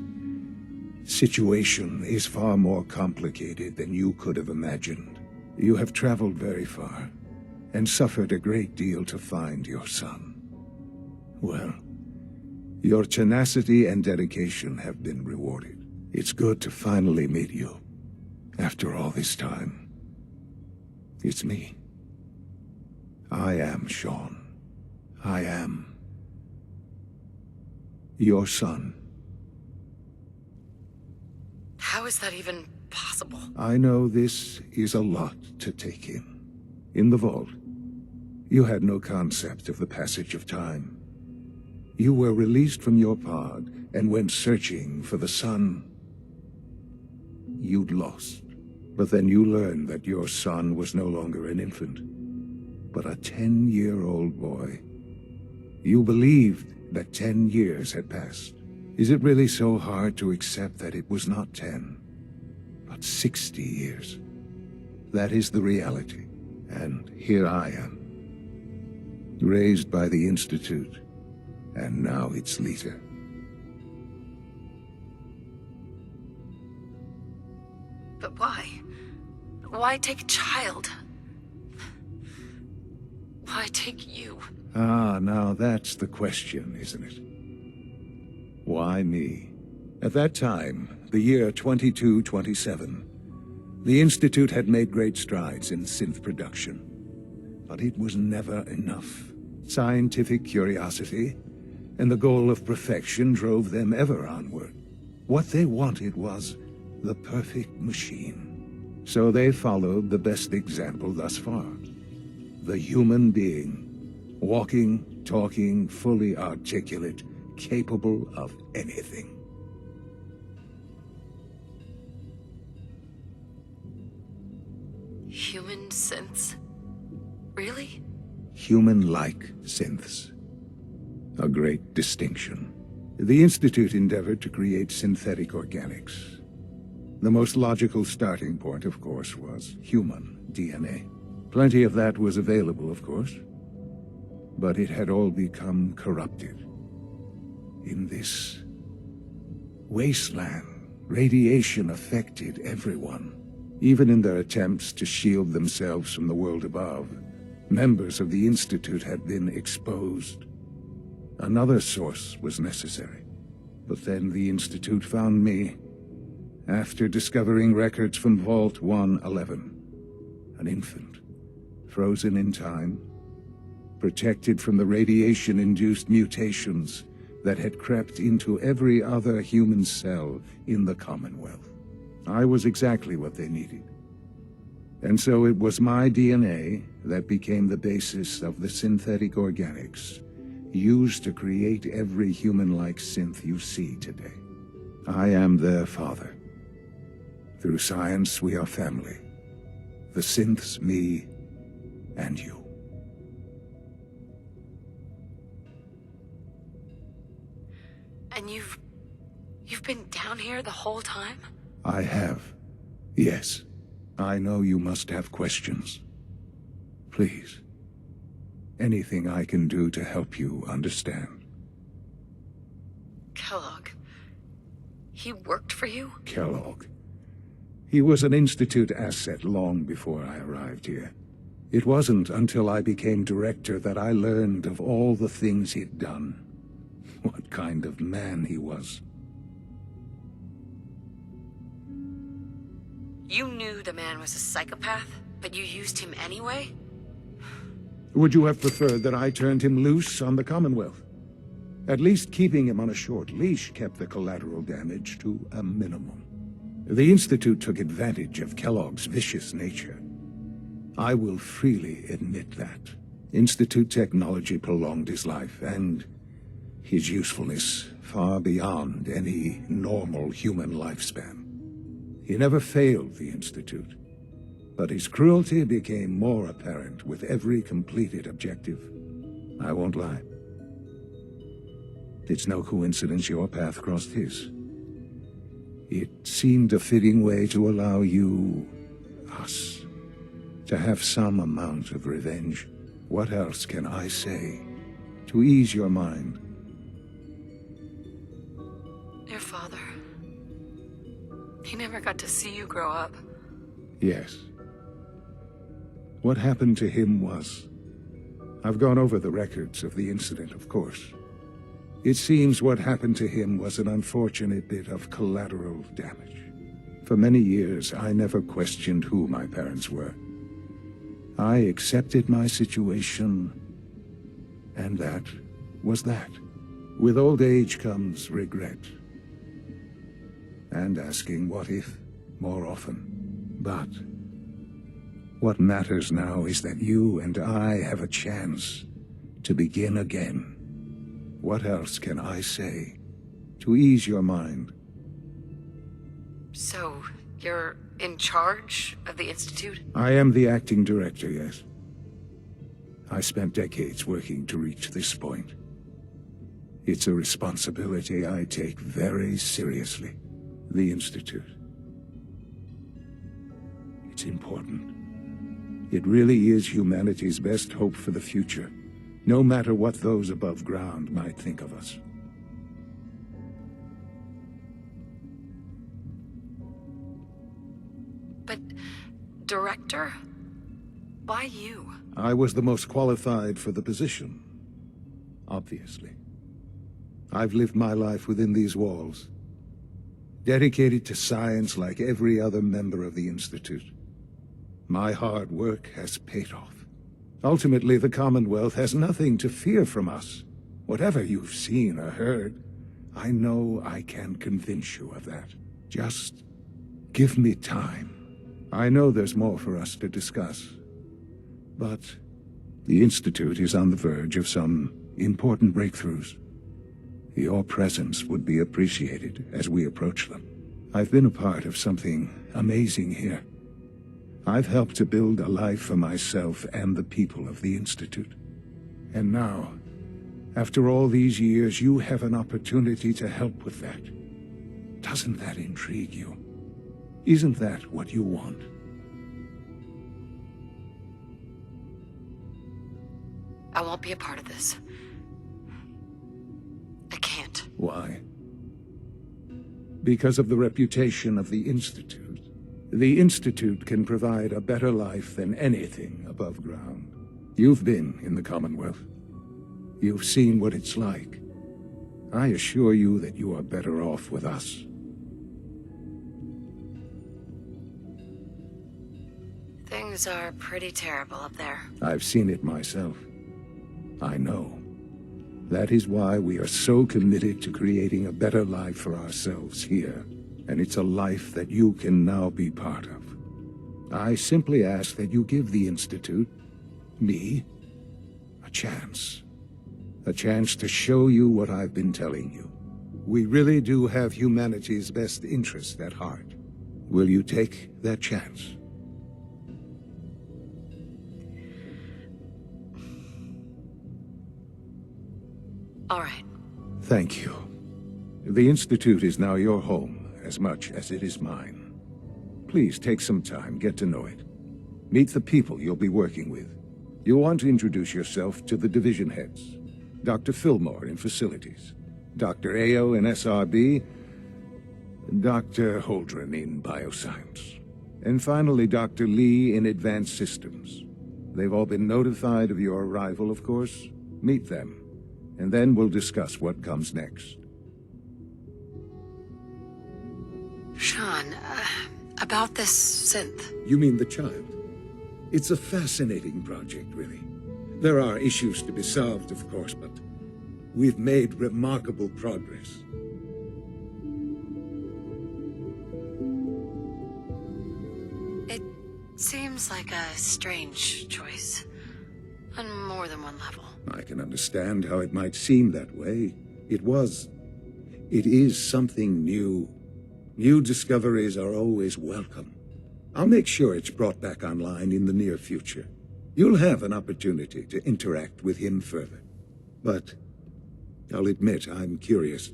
situation is far more complicated than you could have imagined. You have traveled very far, and suffered a great deal to find your son. Well, your tenacity and dedication have been rewarded. It's good to finally meet you, after all this time. It's me. I am Sean. I am your son. How is that even possible? I know this is a lot to take in. In the vault, you had no concept of the passage of time. You were released from your pod and went searching for the son you'd lost. But then you learned that your son was no longer an infant, but a 10-year-old boy. You believed that 10 years had passed. Is it really so hard to accept that it was not 10, but 60 years? That is the reality. And here I am, raised by the Institute, and now its leader. But why? Why take a child? Why take you? Ah, now that's the question, isn't it? Why me? At that time, the year 2227, the Institute had made great strides in synth production. But it was never enough. Scientific curiosity and the goal of perfection drove them ever onward. What they wanted was the perfect machine. So they followed the best example thus far. The human being, walking, talking, fully articulate, capable of anything. Human synths? Really? Human-like synths. A great distinction. The Institute endeavored to create synthetic organics. The most logical starting point, of course, was human DNA. Plenty of that was available, of course. But it had all become corrupted. In this wasteland, radiation affected everyone. Even in their attempts to shield themselves from the world above, members of the Institute had been exposed. Another source was necessary. But then the Institute found me, after discovering records from Vault 111. An infant, frozen in time, protected from the radiation-induced mutations that had crept into every other human cell in the Commonwealth. I was exactly what they needed. And so it was my DNA that became the basis of the synthetic organics used to create every human-like synth you see today. I am their father. Through science, we are family. The synths, me, and you. And you've been down here the whole time? I have. Yes. I know you must have questions. Please. Anything I can do to help you understand. Kellogg. He worked for you? Kellogg. He was an Institute asset long before I arrived here. It wasn't until I became director that I learned of all the things he'd done. What kind of man he was. You knew the man was a psychopath, but you used him anyway? Would you have preferred that I turned him loose on the Commonwealth? At least keeping him on a short leash kept the collateral damage to a minimum. The Institute took advantage of Kellogg's vicious nature. I will freely admit that. Institute technology prolonged his life, and his usefulness far beyond any normal human lifespan. He never failed the Institute, but his cruelty became more apparent with every completed objective. I won't lie. It's no coincidence your path crossed his. It seemed a fitting way to allow you, us, to have some amount of revenge. What else can I say to ease your mind? Your father. He never got to see you grow up. Yes. What happened to him was... I've gone over the records of the incident, of course. It seems what happened to him was an unfortunate bit of collateral damage. For many years, I never questioned who my parents were. I accepted my situation, and that was that. With old age comes regret. And asking what if more often. But what matters now is that you and I have a chance to begin again. What else can I say to ease your mind? So, you're in charge of the Institute? I am the acting director, yes. I spent decades working to reach this point. It's a responsibility I take very seriously. The Institute. It's important. It really is humanity's best hope for the future, no matter what those above ground might think of us. But, Director? Why you? I was the most qualified for the position, obviously. I've lived my life within these walls, dedicated to science like every other member of the Institute. My hard work has paid off. Ultimately, the Commonwealth has nothing to fear from us. Whatever you've seen or heard, I know I can convince you of that. Just give me time. I know there's more for us to discuss. But the Institute is on the verge of some important breakthroughs. Your presence would be appreciated as we approach them. I've been a part of something amazing here. I've helped to build a life for myself and the people of the Institute. And now, after all these years, you have an opportunity to help with that. Doesn't that intrigue you? Isn't that what you want? I won't be a part of this. I can't. Why? Because of the reputation of the Institute. The Institute can provide a better life than anything above ground. You've been in the Commonwealth. You've seen what it's like. I assure you that you are better off with us. Things are pretty terrible up there. I've seen it myself. I know. That is why we are so committed to creating a better life for ourselves here. And it's a life that you can now be part of. I simply ask that you give the Institute, me, a chance. A chance to show you what I've been telling you. We really do have humanity's best interest at heart. Will you take that chance? All right. Thank you. The Institute is now your home, as much as it is mine. Please take some time, get to know it. Meet the people you'll be working with. You'll want to introduce yourself to the division heads. Dr. Fillmore in Facilities, Dr. Ao in SRB, Dr. Holdren in Bioscience, and finally Dr. Lee in Advanced Systems. They've all been notified of your arrival, of course. Meet them, and then we'll discuss what comes next. Sean, about this synth. You mean the child? It's a fascinating project, really. There are issues to be solved, of course, but we've made remarkable progress. It seems like a strange choice. On more than one level. I can understand how it might seem that way. It is something new. New discoveries are always welcome. I'll make sure it's brought back online in the near future. You'll have an opportunity to interact with him further. But I'll admit I'm curious.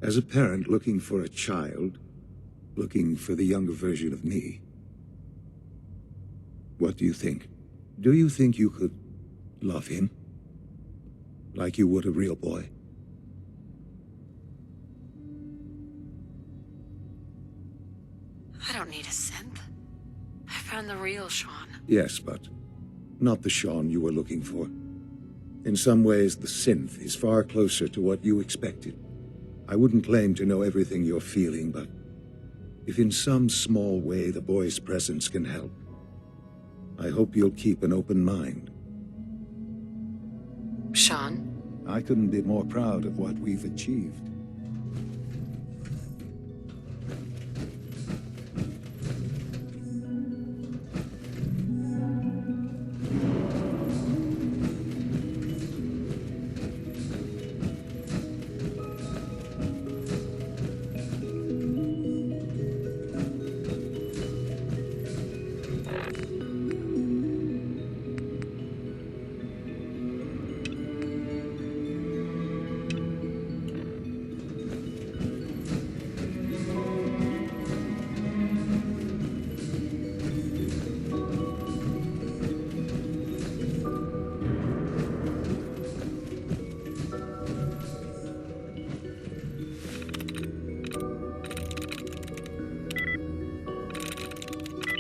As a parent looking for a child, looking for the younger version of me, what do you think? Do you think you could love him? Like you would a real boy? found the real Sean. Yes, but not the Sean you were looking for. In some ways, the synth is far closer to what you expected. I wouldn't claim to know everything you're feeling, but if in some small way the boy's presence can help, I hope you'll keep an open mind. Sean? I couldn't be more proud of what we've achieved.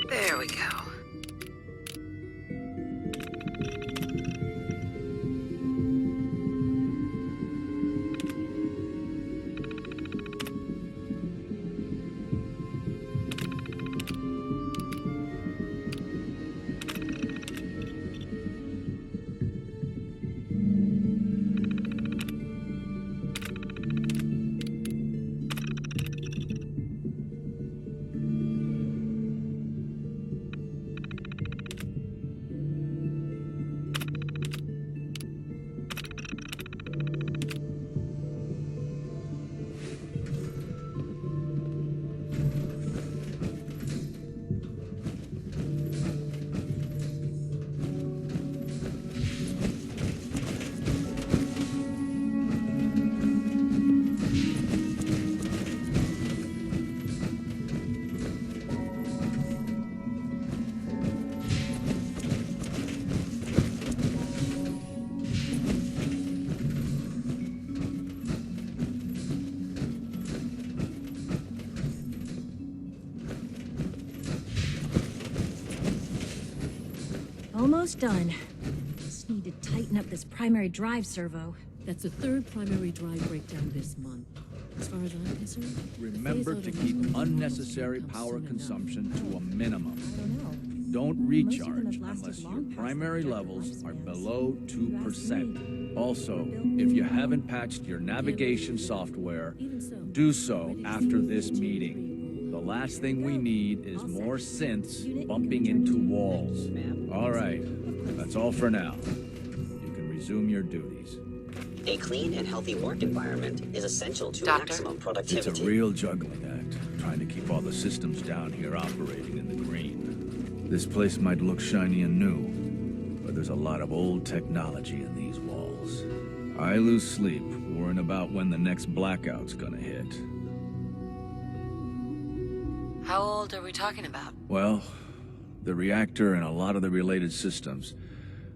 There we go. Almost done. Just need to tighten up this primary drive servo. That's the third primary drive breakdown this month. As far as I'm concerned, Remember to keep unnecessary power consumption to a minimum. Don't recharge unless your primary levels are below 2%. Also, if you haven't patched your navigation software, do so after this meeting. The last thing we need is more synths bumping into walls. All right, that's all for now. You can resume your duties. A clean and healthy work environment is essential to maximum productivity. It's a real juggling act, trying to keep all the systems down here operating in the green. This place might look shiny and new, but there's a lot of old technology in these walls. I lose sleep worrying about when the next blackout's gonna hit. How old are we talking about? Well, the reactor and a lot of the related systems,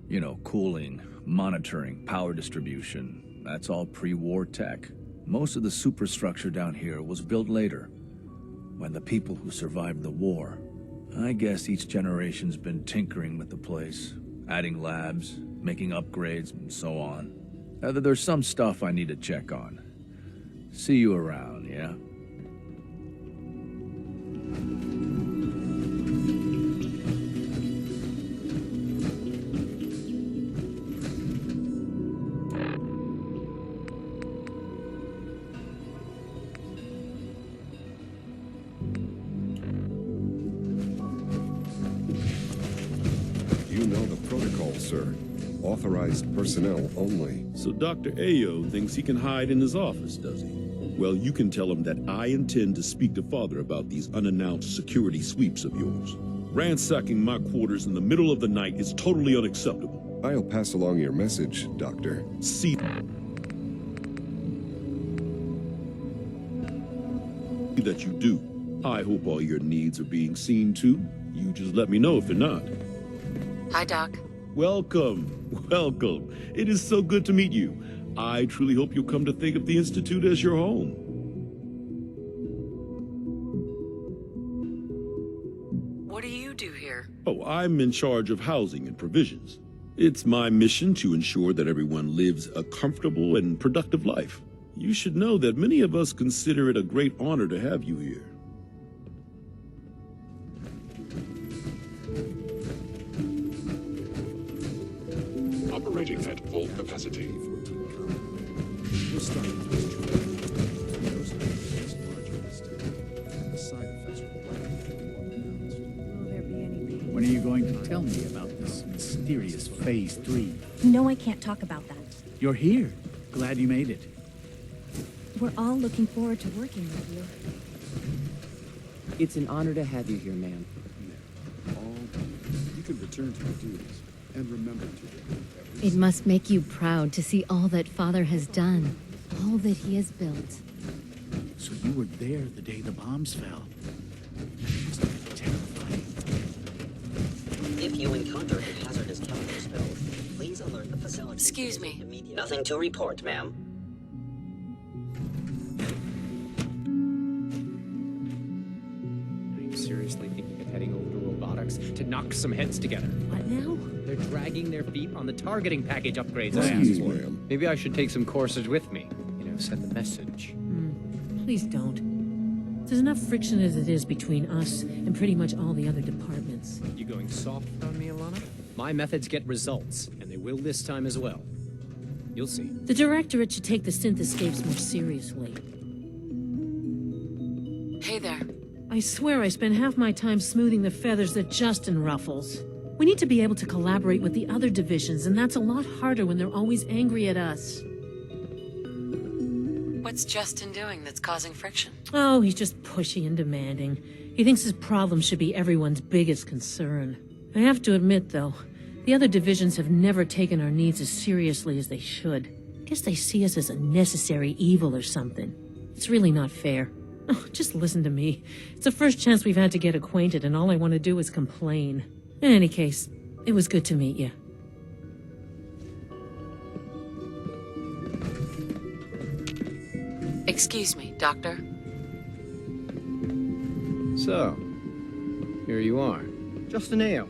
you know, cooling, monitoring, power distribution, that's all pre-war tech. Most of the superstructure down here was built later, when the people who survived the war. I guess each generation's been tinkering with the place, adding labs, making upgrades, and so on. There's some stuff I need to check on. See you around, yeah? You know the protocol, sir. Authorized personnel only. So Dr. Ayo thinks he can hide in his office, does he? Well, you can tell him that I intend to speak to Father about these unannounced security sweeps of yours. Ransacking my quarters in the middle of the night is totally unacceptable. I'll pass along your message, Doctor. See that you do. I hope all your needs are being seen to. You just let me know if they're not. Hi, Doc. Welcome. Welcome. It is so good to meet you. I truly hope you'll come to think of the Institute as your home. What do you do here? Oh, I'm in charge of housing and provisions. It's my mission to ensure that everyone lives a comfortable and productive life. You should know that many of us consider it a great honor to have you here. Operating at full capacity. When are you going to tell me about this mysterious Phase 3? No, I can't talk about that. You're here. Glad you made it. We're all looking forward to working with you. It's an honor to have you here, ma'am. You can return to your duties and remember to. It must make you proud to see all that Father has done, all that he has built. So you were there the day the bombs fell. That must have been terrifying. If you encounter a hazardous chemical spill, please alert the facility. Excuse me. Nothing to report, ma'am. Are you seriously thinking of heading over to robotics to knock some heads together? What now? They're dragging their feet on the targeting package upgrades I Excuse asked for. me, ma'am. Maybe I should take some courses with me. Send the message. Please don't. There's enough friction as it is between us and pretty much all the other departments. You going soft on me, Alana? My methods get results, and they will this time as well. You'll see. The Directorate should take the synth escapes more seriously. Hey there. I swear I spend half my time smoothing the feathers that Justin ruffles. We need to be able to collaborate with the other divisions, and that's a lot harder when they're always angry at us. What's Justin doing that's causing friction? Oh, he's just pushy and demanding. He thinks his problem should be everyone's biggest concern. I have to admit, though, the other divisions have never taken our needs as seriously as they should. I guess they see us as a necessary evil or something. It's really not fair. Oh, just listen to me. It's the first chance we've had to get acquainted, and all I want to do is complain. In any case, it was good to meet you. Excuse me, Doctor. So, here you are. Justin Ao,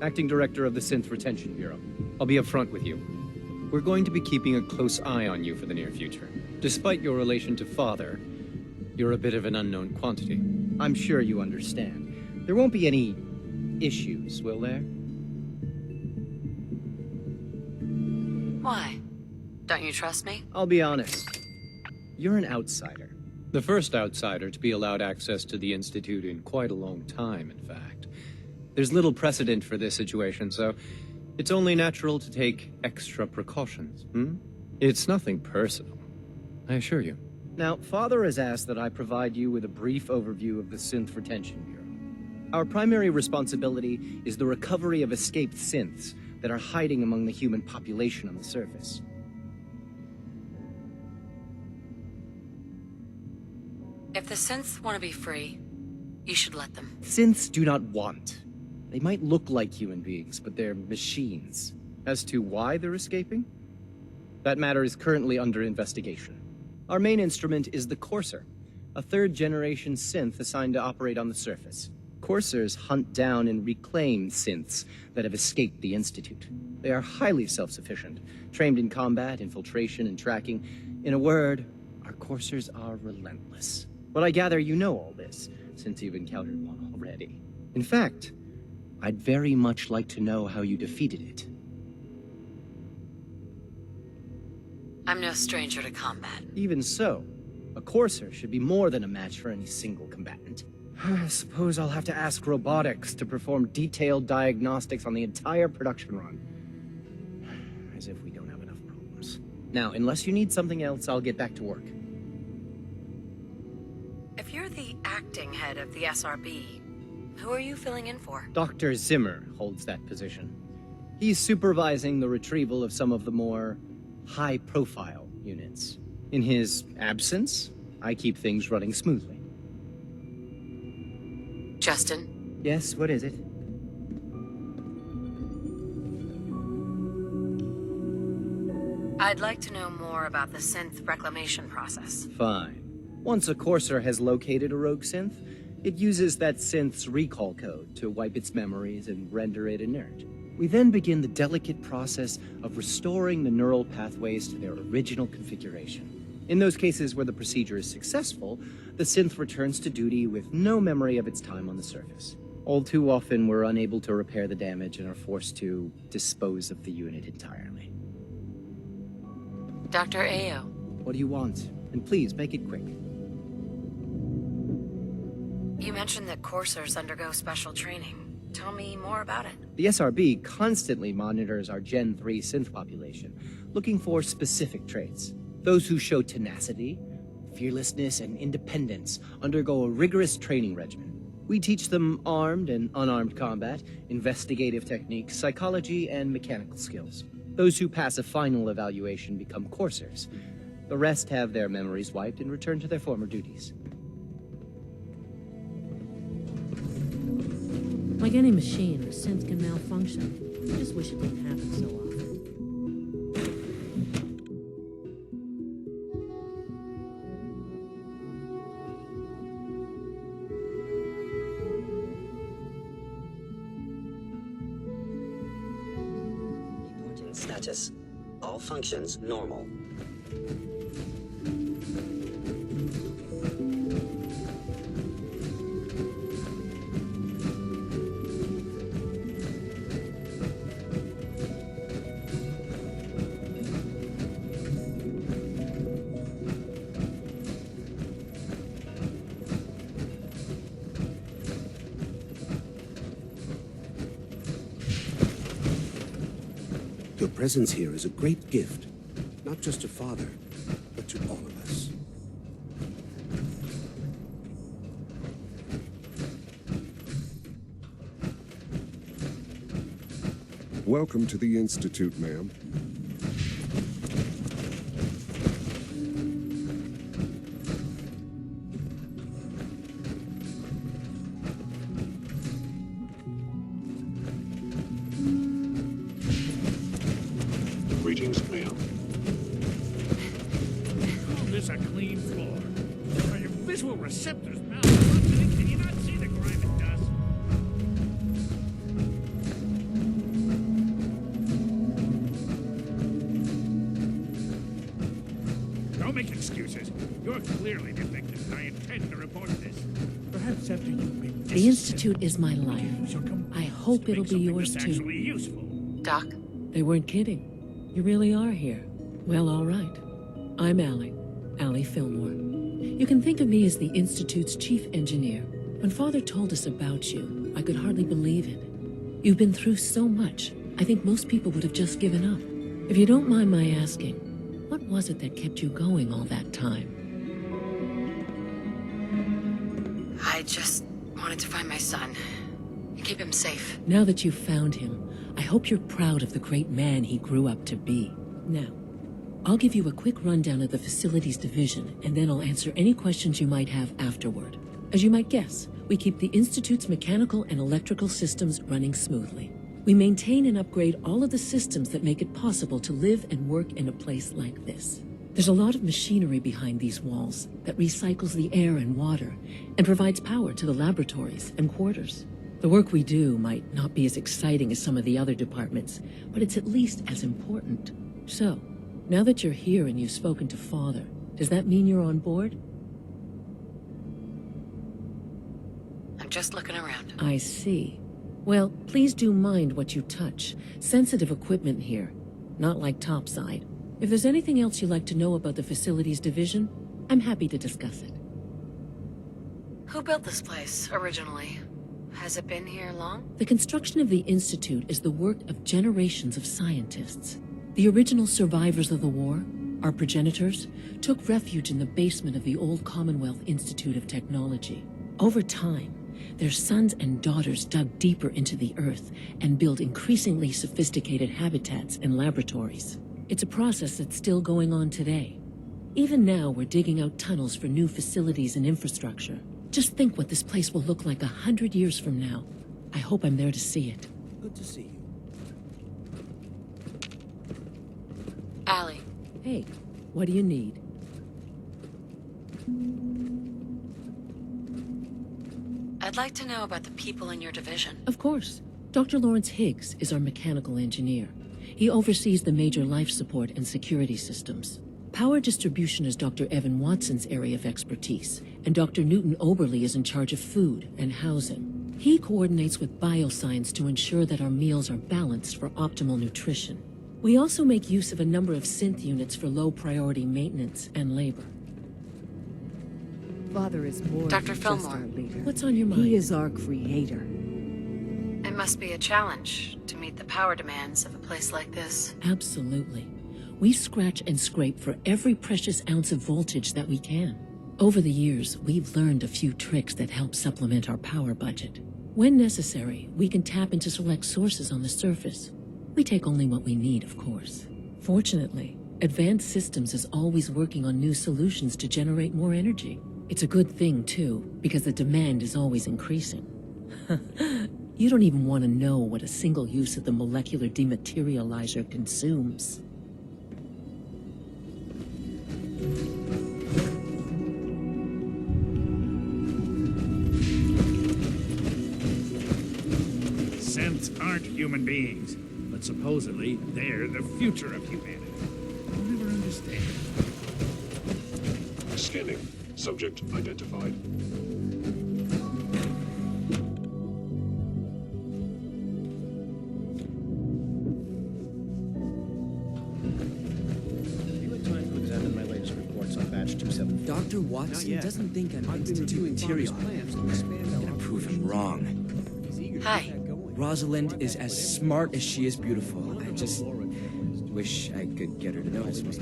Acting Director of the Synth Retention Bureau. I'll be upfront with you. We're going to be keeping a close eye on you for the near future. Despite your relation to Father, you're a bit of an unknown quantity. I'm sure you understand. There won't be any issues, will there? Why? Don't you trust me? I'll be honest. You're an outsider. The first outsider to be allowed access to the Institute in quite a long time, in fact. There's little precedent for this situation, so it's only natural to take extra precautions, It's nothing personal, I assure you. Now, Father has asked that I provide you with a brief overview of the Synth Retention Bureau. Our primary responsibility is the recovery of escaped synths that are hiding among the human population on the surface. If the synths want to be free, you should let them. Synths do not want. They might look like human beings, but they're machines. As to why they're escaping? That matter is currently under investigation. Our main instrument is the Courser, a third-generation synth assigned to operate on the surface. Coursers hunt down and reclaim synths that have escaped the Institute. They are highly self-sufficient, trained in combat, infiltration, and tracking. In a word, our Coursers are relentless. But I gather you know all this, since you've encountered one already. In fact, I'd very much like to know how you defeated it. I'm no stranger to combat. Even so, a Courser should be more than a match for any single combatant. I suppose I'll have to ask robotics to perform detailed diagnostics on the entire production run. As if we don't have enough problems. Now, unless you need something else, I'll get back to work. If you're the acting head of the SRB, who are you filling in for? Dr. Zimmer holds that position. He's supervising the retrieval of some of the more high-profile units. In his absence, I keep things running smoothly. Justin? Yes, what is it? I'd like to know more about the synth reclamation process. Fine. Once a Courser has located a rogue synth, It uses that synth's recall code to wipe its memories and render it inert. We then begin the delicate process of restoring the neural pathways to their original configuration. In those cases where the procedure is successful, the synth returns to duty with no memory of its time on the surface. All too often, we're unable to repair the damage and are forced to dispose of the unit entirely. Dr. Ayo. What do you want? And please, make it quick. You mentioned that coursers undergo special training. Tell me more about it. The SRB constantly monitors our Gen 3 synth population, looking for specific traits. Those who show tenacity, fearlessness, and independence undergo a rigorous training regimen. We teach them armed and unarmed combat, investigative techniques, psychology, and mechanical skills. Those who pass a final evaluation become coursers. The rest have their memories wiped and return to their former duties. Like any machine, the synth can malfunction. I just wish it didn't happen so often. Reporting status. All functions normal. Your presence here is a great gift, not just to Father, but to all of us. Welcome to the Institute, ma'am. Greetings, ma'am. Call this a clean floor? Are your visual receptors malfunctioning? Can you not see the grime and dust? Don't make excuses. You're clearly defective, and I intend to report this. Perhaps after you've been The Institute is my life. I hope it'll be yours that's too. actually useful. Doc? They weren't kidding. You really are here. Well, all right. I'm Allie Fillmore. You can think of me as the Institute's chief engineer. When Father told us about you, I could hardly believe it. You've been through so much, I think most people would have just given up. If you don't mind my asking, what was it that kept you going all that time? I just wanted to find my son and keep him safe. Now that you've found him, I hope you're proud of the great man he grew up to be. Now, I'll give you a quick rundown of the Facilities Division, and then I'll answer any questions you might have afterward. As you might guess, we keep the Institute's mechanical and electrical systems running smoothly. We maintain and upgrade all of the systems that make it possible to live and work in a place like this. There's a lot of machinery behind these walls that recycles the air and water and provides power to the laboratories and quarters. The work we do might not be as exciting as some of the other departments, but it's at least as important. So, now that you're here and you've spoken to Father, does that mean you're on board? I'm just looking around. I see. Well, please do mind what you touch. Sensitive equipment here, not like topside. If there's anything else you'd like to know about the Facilities Division, I'm happy to discuss it. Who built this place, originally? Has it been here long? The construction of the Institute is the work of generations of scientists. The original survivors of the war, our progenitors, took refuge in the basement of the old Commonwealth Institute of Technology. Over time, their sons and daughters dug deeper into the earth and built increasingly sophisticated habitats and laboratories. It's a process that's still going on today. Even now, we're digging out tunnels for new facilities and infrastructure. Just think what this place will look like 100 years from now. I hope I'm there to see it. Good to see you. Allie. Hey, what do you need? I'd like to know about the people in your division. Of course. Dr. Lawrence Higgs is our mechanical engineer. He oversees the major life support and security systems. Power distribution is Dr. Evan Watson's area of expertise, and Dr. Newton Oberly is in charge of food and housing. He coordinates with bioscience to ensure that our meals are balanced for optimal nutrition. We also make use of a number of synth units for low-priority maintenance and labor. Father is more Dr. than just Fillmore. our leader. What's on your mind? He is our creator. It must be a challenge to meet the power demands of a place like this. Absolutely. We scratch and scrape for every precious ounce of voltage that we can. Over the years, we've learned a few tricks that help supplement our power budget. When necessary, we can tap into select sources on the surface. We take only what we need, of course. Fortunately, Advanced Systems is always working on new solutions to generate more energy. It's a good thing, too, because the demand is always increasing. You don't even want to know what a single use of the molecular dematerializer consumes. Synths aren't human beings, but supposedly they're the future of humanity. I'll never understand. Scanning. Subject identified. Dr. Watson doesn't think I'm institutionalized. Gonna prove him wrong. Hi. Rosalind is as smart as she is beautiful. I just wish I could get her to notice me. It's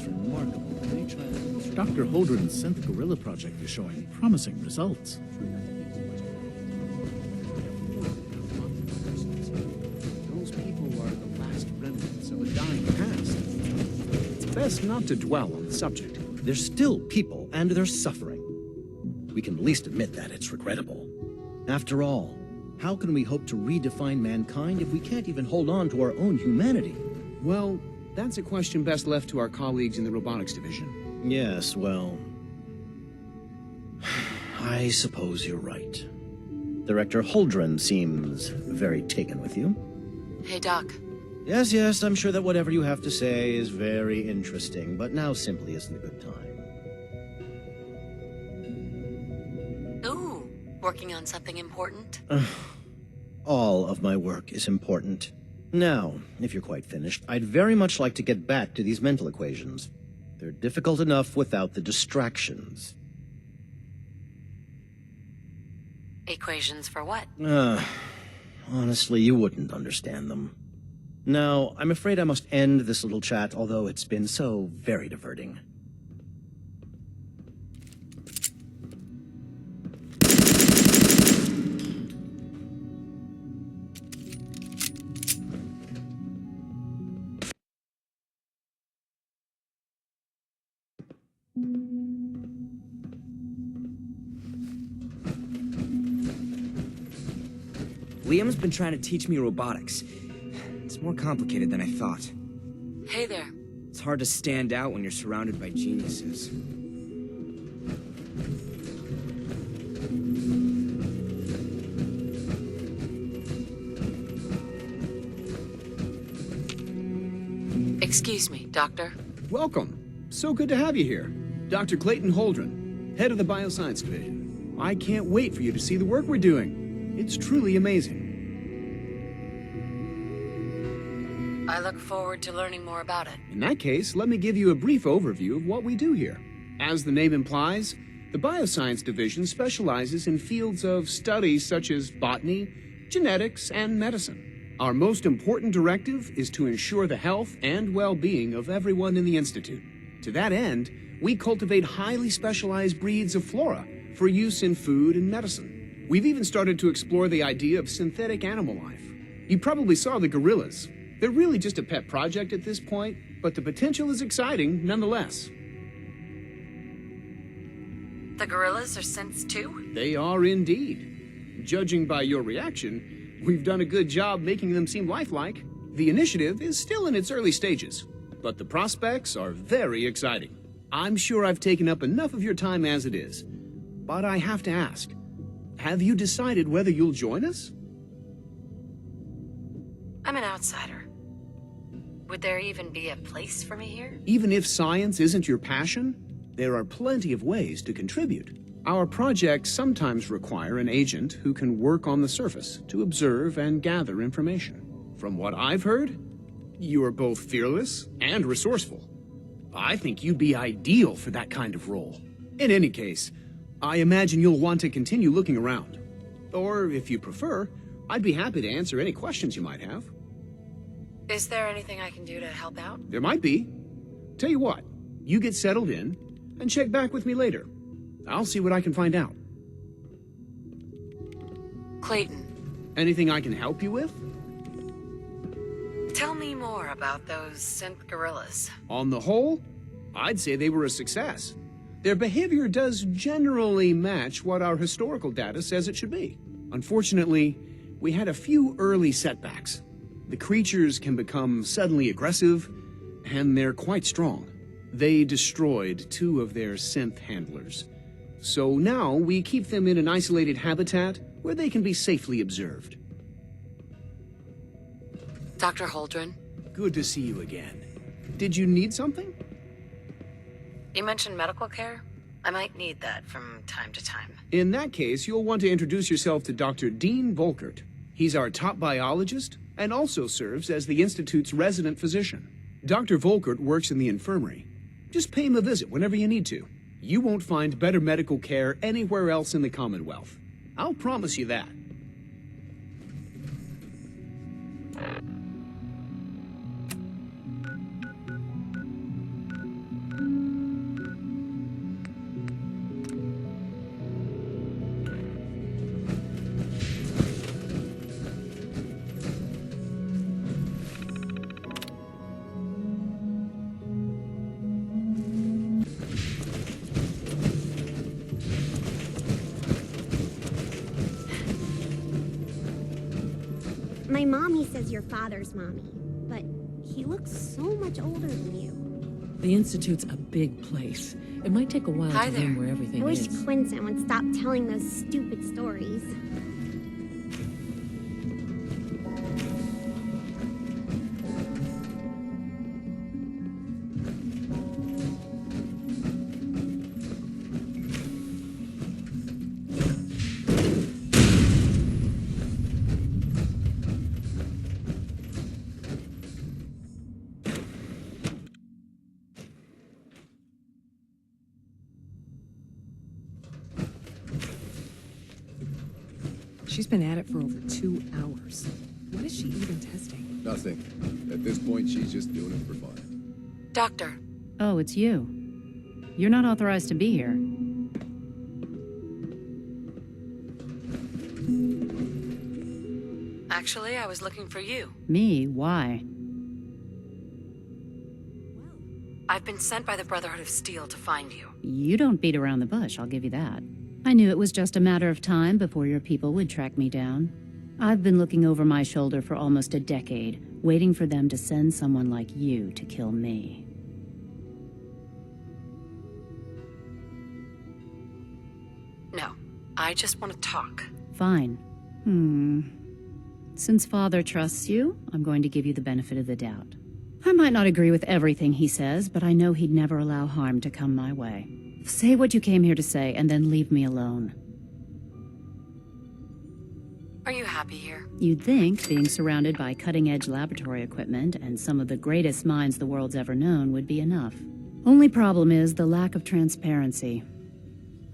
remarkable. Dr. Holdren's synth gorilla project is showing promising results. Those people are the last remnants of a dying past. It's best not to dwell on the subject. They're still people, and they're suffering. We can at least admit that it's regrettable. After all, how can we hope to redefine mankind if we can't even hold on to our own humanity? Well, that's a question best left to our colleagues in the robotics division. Yes, well, I suppose you're right. Director Holdren seems very taken with you. Hey, Doc. Yes, I'm sure that whatever you have to say is very interesting, but now simply isn't a good time. Ooh, working on something important? All of my work is important. Now, if you're quite finished, I'd very much like to get back to these mental equations. They're difficult enough without the distractions. Equations for what? Honestly, you wouldn't understand them. Now, I'm afraid I must end this little chat, although it's been so very diverting. Liam's been trying to teach me robotics. It's more complicated than I thought. Hey there. It's hard to stand out when you're surrounded by geniuses. Excuse me, Doctor. Welcome. So good to have you here. Dr. Clayton Holdren, head of the Bioscience Division. I can't wait for you to see the work we're doing. It's truly amazing. I look forward to learning more about it. In that case, let me give you a brief overview of what we do here. As the name implies, the Bioscience Division specializes in fields of studies such as botany, genetics, and medicine. Our most important directive is to ensure the health and well-being of everyone in the Institute. To that end, we cultivate highly specialized breeds of flora for use in food and medicine. We've even started to explore the idea of synthetic animal life. You probably saw the gorillas. They're really just a pet project at this point, but the potential is exciting nonetheless. The gorillas are synths too? They are indeed. Judging by your reaction, we've done a good job making them seem lifelike. The initiative is still in its early stages, but the prospects are very exciting. I'm sure I've taken up enough of your time as it is. But I have to ask, have you decided whether you'll join us? I'm an outsider. Would there even be a place for me here? Even if science isn't your passion, there are plenty of ways to contribute. Our projects sometimes require an agent who can work on the surface to observe and gather information. From what I've heard, you are both fearless and resourceful. I think you'd be ideal for that kind of role. In any case, I imagine you'll want to continue looking around. Or, if you prefer, I'd be happy to answer any questions you might have. Is there anything I can do to help out? There might be. Tell you what, you get settled in, and check back with me later. I'll see what I can find out. Clayton. Anything I can help you with? Tell me more about those synth gorillas. On the whole, I'd say they were a success. Their behavior does generally match what our historical data says it should be. Unfortunately, we had a few early setbacks. The creatures can become suddenly aggressive, and they're quite strong. They destroyed 2 of their synth handlers. So now we keep them in an isolated habitat where they can be safely observed. Dr. Holdren? Good to see you again. Did you need something? You mentioned medical care? I might need that from time to time. In that case, you'll want to introduce yourself to Dr. Dean Volkert. He's our top biologist and also serves as the Institute's resident physician. Dr. Volkert works in the infirmary. Just pay him a visit whenever you need to. You won't find better medical care anywhere else in the Commonwealth. I'll promise you that. My mommy says your father's mommy, but he looks so much older than you. The Institute's a big place. It might take a while to learn where everything I wish is. Quinton would stop telling those stupid stories. She's been at it for over 2 hours. What is she even testing? Nothing. At this point, she's just doing it for fun. Doctor. Oh, it's you. You're not authorized to be here. Actually, I was looking for you. Me? Why? I've been sent by the Brotherhood of Steel to find you. You don't beat around the bush, I'll give you that. I knew it was just a matter of time before your people would track me down. I've been looking over my shoulder for almost a decade, waiting for them to send someone like you to kill me. No, I just want to talk. Fine. Since Father trusts you, I'm going to give you the benefit of the doubt. I might not agree with everything he says, but I know he'd never allow harm to come my way. Say what you came here to say, and then leave me alone. Are you happy here? You'd think being surrounded by cutting-edge laboratory equipment and some of the greatest minds the world's ever known would be enough. Only problem is the lack of transparency.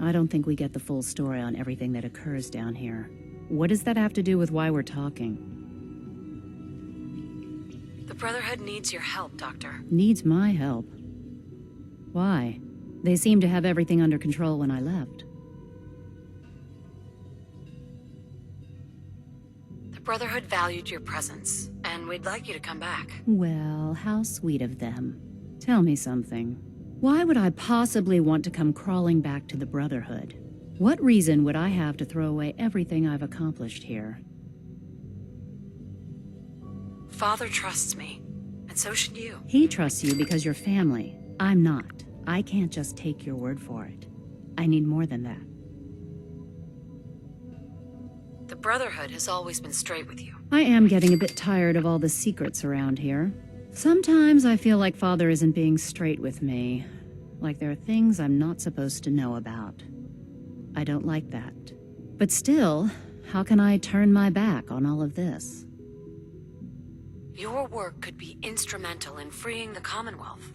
I don't think we get the full story on everything that occurs down here. What does that have to do with why we're talking? The Brotherhood needs your help, Doctor. Needs my help? Why? They seemed to have everything under control when I left. The Brotherhood valued your presence, and we'd like you to come back. Well, how sweet of them. Tell me something. Why would I possibly want to come crawling back to the Brotherhood? What reason would I have to throw away everything I've accomplished here? Father trusts me, and so should you. He trusts you because you're family. I'm not. I can't just take your word for it. I need more than that. Brotherhood has always been straight with you. I am getting a bit tired of all the secrets around here. Sometimes I feel like Father isn't being straight with me. Like there are things I'm not supposed to know about. I don't like that. But still, how can I turn my back on all of this? Your work could be instrumental in freeing the Commonwealth.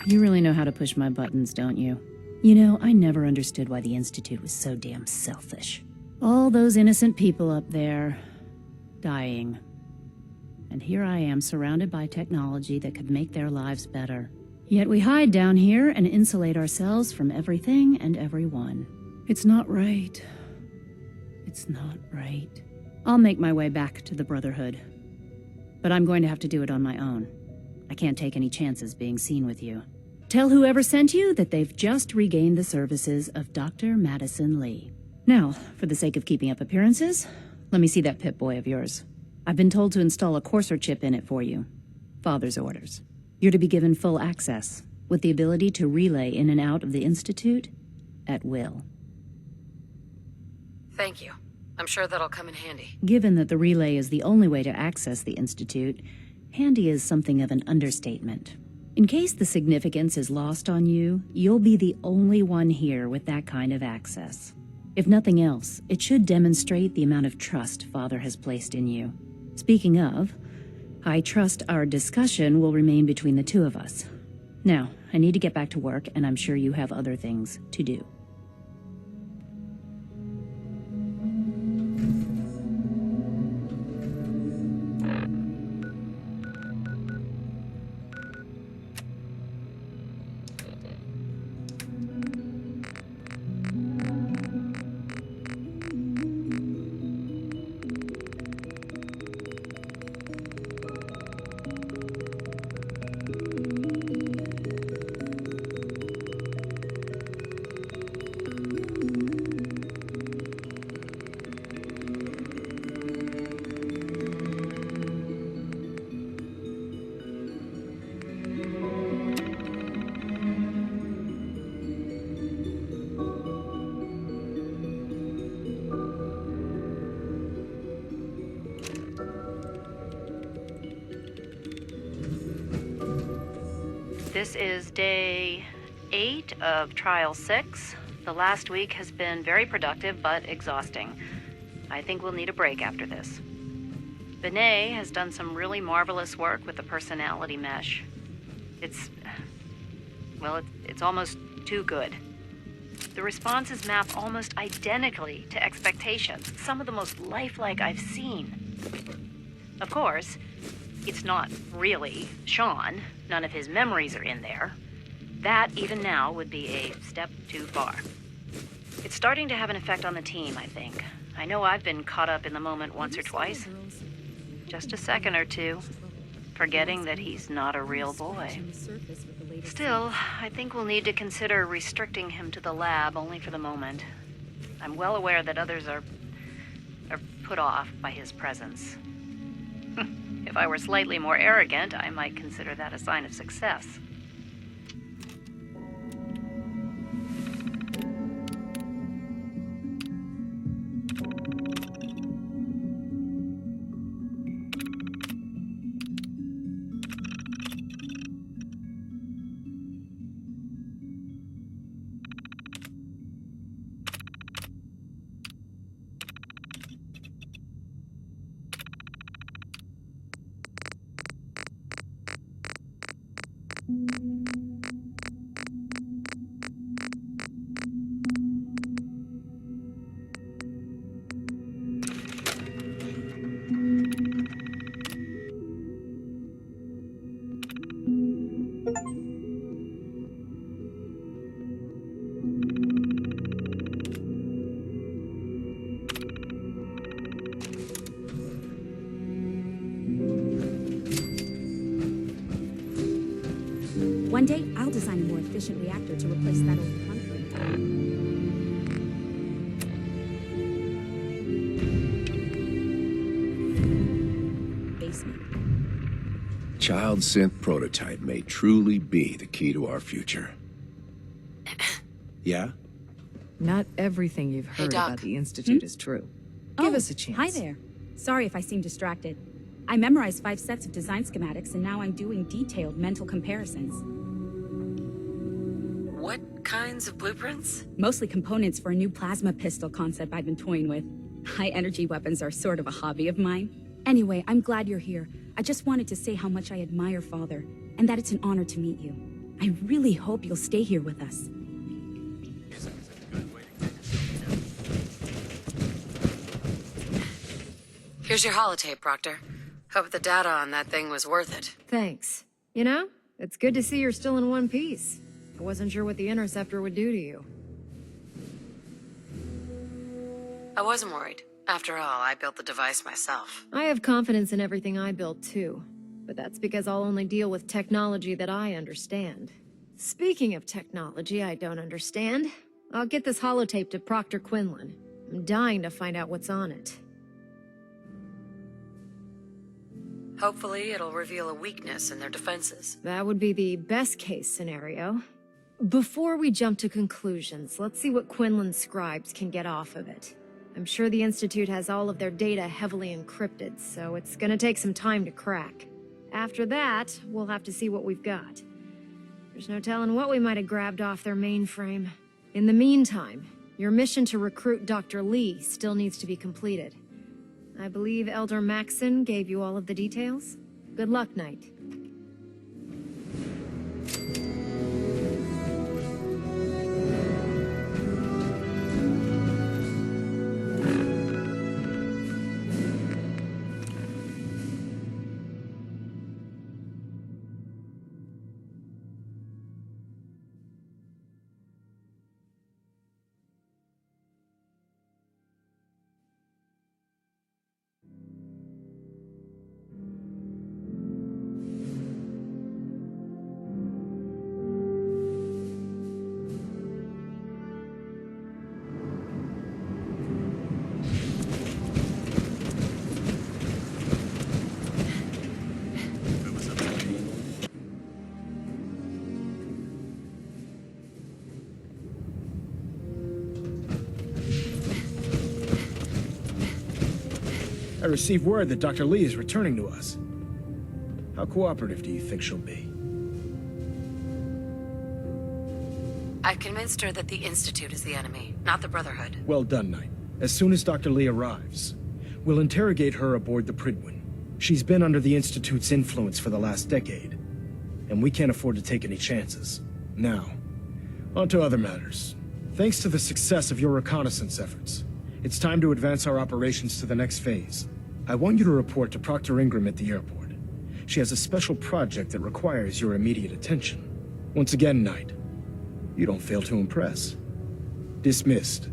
You really know how to push my buttons, don't you? You know, I never understood why the Institute was so damn selfish. All those innocent people up there, dying. And here I am surrounded by technology that could make their lives better. Yet we hide down here and insulate ourselves from everything and everyone. It's not right. It's not right. I'll make my way back to the Brotherhood. But I'm going to have to do it on my own. I can't take any chances being seen with you. Tell whoever sent you that they've just regained the services of Dr. Madison Lee. Now, for the sake of keeping up appearances, let me see that Pip-Boy of yours. I've been told to install a courser chip in it for you. Father's orders. You're to be given full access, with the ability to relay in and out of the Institute at will. Thank you. I'm sure that'll come in handy. Given that the relay is the only way to access the Institute, handy is something of an understatement. In case the significance is lost on you, you'll be the only one here with that kind of access. If nothing else, it should demonstrate the amount of trust Father has placed in you. Speaking of, I trust our discussion will remain between the two of us. Now, I need to get back to work, and I'm sure you have other things to do. This is day 8 of Trial 6. The last week has been very productive, but exhausting. I think we'll need a break after this. Benet has done some really marvelous work with the personality mesh. It's almost too good. The responses map almost identically to expectations, some of the most lifelike I've seen. Of course, it's not really Sean. None of his memories are in there. That, even now, would be a step too far. It's starting to have an effect on the team, I think. I know I've been caught up in the moment once or twice. Just a second or two, forgetting that he's not a real boy. Still, I think we'll need to consider restricting him to the lab only for the moment. I'm well aware that others are put off by his presence. If I were slightly more arrogant, I might consider that a sign of success. One day, I'll design a more efficient reactor to replace that old concrete. Basement. Child synth prototype may truly be the key to our future. Yeah? Not everything you've heard Doc. about the Institute is true. Give us a chance. Hi there. Sorry if I seem distracted. I memorized 5 sets of design schematics, and now I'm doing detailed mental comparisons. What kinds of blueprints? Mostly components for a new plasma pistol concept I've been toying with. High-energy weapons are sort of a hobby of mine. Anyway, I'm glad you're here. I just wanted to say how much I admire Father, and that it's an honor to meet you. I really hope you'll stay here with us. Here's your holotape, Proctor. Hope the data on that thing was worth it. Thanks. You know, it's good to see you're still in one piece. I wasn't sure what the Interceptor would do to you. I wasn't worried. After all, I built the device myself. I have confidence in everything I build too. But that's because I'll only deal with technology that I understand. Speaking of technology I don't understand, I'll get this holotape to Proctor Quinlan. I'm dying to find out what's on it. Hopefully, it'll reveal a weakness in their defenses. That would be the best-case scenario. Before we jump to conclusions, let's see what Quinlan's scribes can get off of it. I'm sure the Institute has all of their data heavily encrypted, so it's gonna take some time to crack. After that, we'll have to see what we've got. There's no telling what we might have grabbed off their mainframe. In the meantime, your mission to recruit Dr. Lee still needs to be completed. I believe Elder Maxson gave you all of the details. Good luck, Knight. I received word that Dr. Lee is returning to us. How cooperative do you think she'll be? I've convinced her that the Institute is the enemy, not the Brotherhood. Well done, Knight. As soon as Dr. Lee arrives, we'll interrogate her aboard the Pridwin. She's been under the Institute's influence for the last decade, and we can't afford to take any chances. Now, on to other matters. Thanks to the success of your reconnaissance efforts, it's time to advance our operations to the next phase. I want you to report to Proctor Ingram at the airport. She has a special project that requires your immediate attention. Once again, Knight, you don't fail to impress. Dismissed.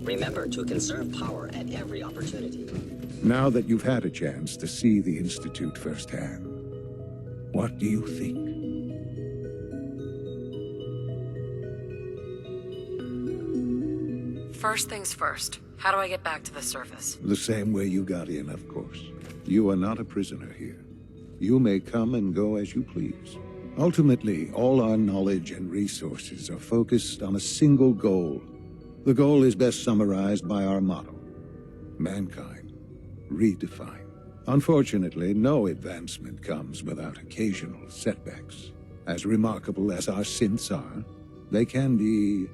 Remember to conserve power at every opportunity. Now that you've had a chance to see the Institute firsthand, what do you think? First things first. How do I get back to the surface? The same way you got in, of course. You are not a prisoner here. You may come and go as you please. Ultimately, all our knowledge and resources are focused on a single goal. The goal is best summarized by our motto: mankind, redefined. Unfortunately, no advancement comes without occasional setbacks. As remarkable as our synths are, they can be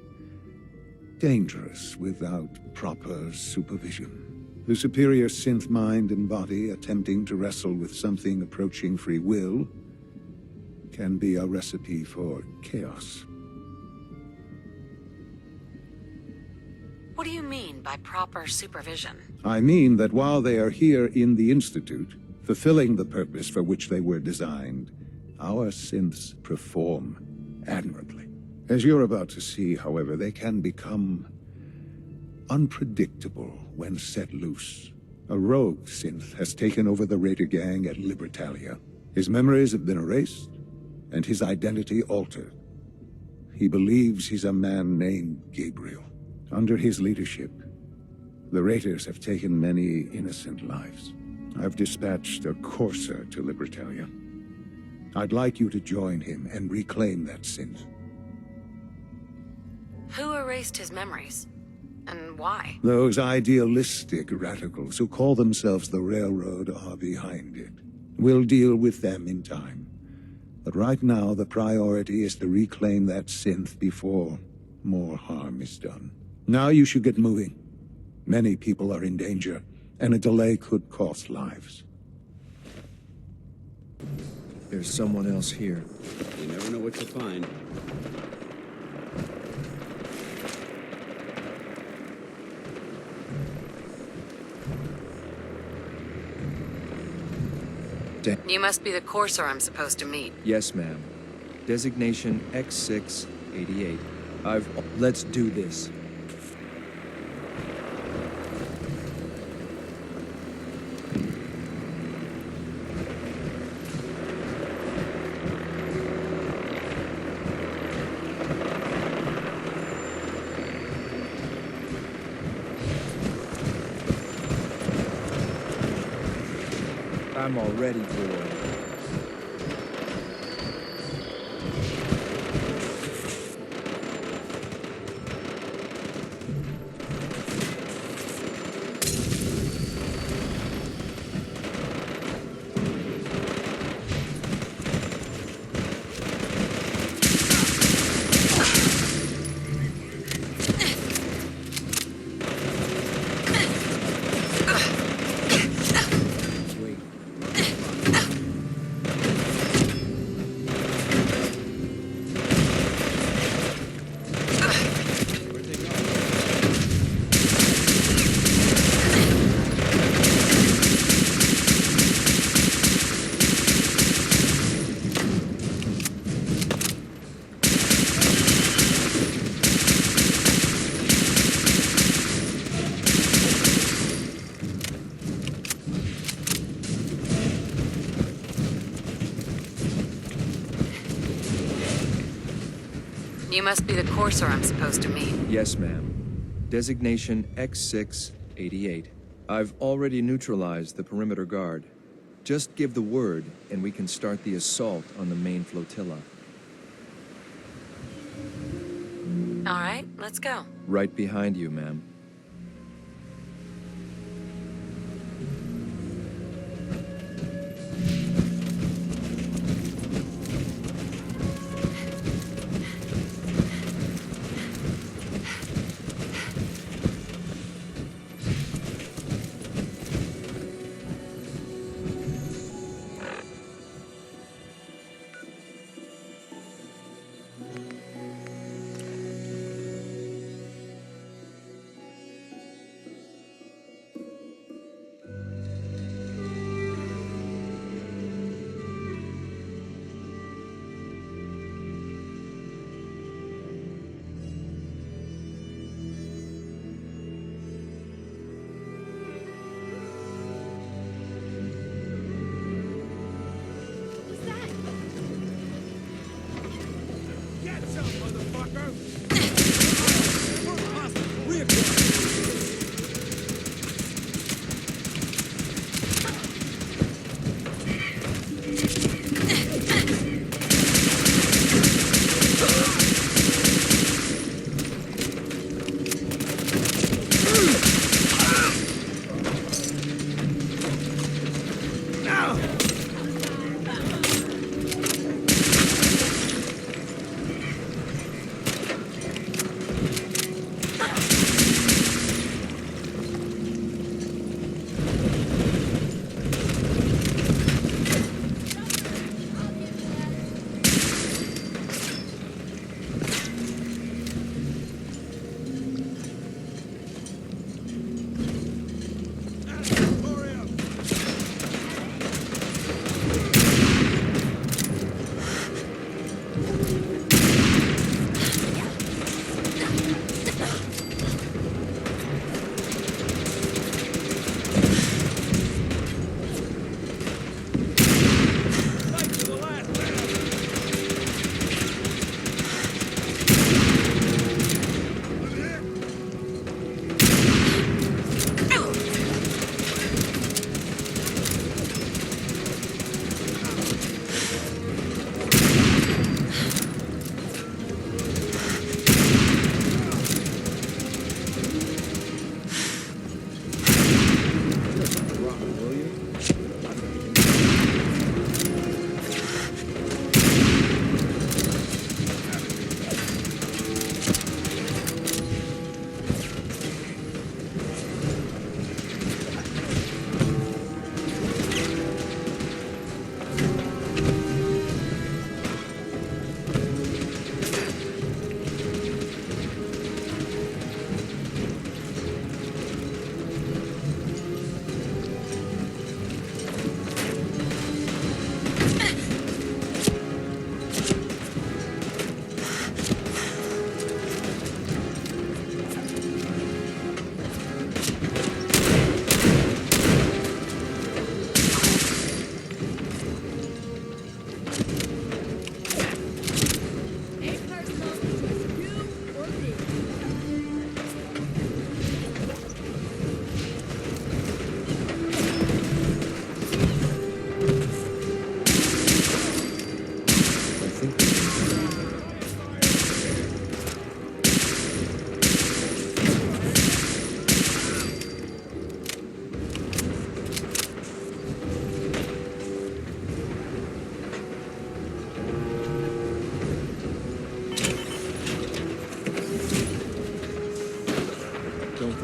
dangerous without proper supervision. The superior synth mind and body attempting to wrestle with something approaching free will can be a recipe for chaos. What do you mean by proper supervision? I mean that while they are here in the Institute, fulfilling the purpose for which they were designed, our synths perform admirably. As you're about to see, however, they can become unpredictable when set loose. A rogue synth has taken over the Raider gang at Libertalia. His memories have been erased, and his identity altered. He believes he's a man named Gabriel. Under his leadership, the Raiders have taken many innocent lives. I've dispatched a courser to Libertalia. I'd like you to join him and reclaim that synth. Who erased his memories? And why? Those idealistic radicals who call themselves the Railroad are behind it. We'll deal with them in time. But right now, the priority is to reclaim that synth before more harm is done. Now you should get moving. Many people are in danger, and a delay could cost lives. There's someone else here. You never know what you'll find. You must be the courser I'm supposed to meet. Yes, ma'am. Designation X688. Let's do this. I'm already bored. You must be the courser I'm supposed to meet. Yes, ma'am. Designation X688. I've already neutralized the perimeter guard. Just give the word, and we can start the assault on the main flotilla. All right, let's go. Right behind you, ma'am.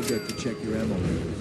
forget to check your ammo levels.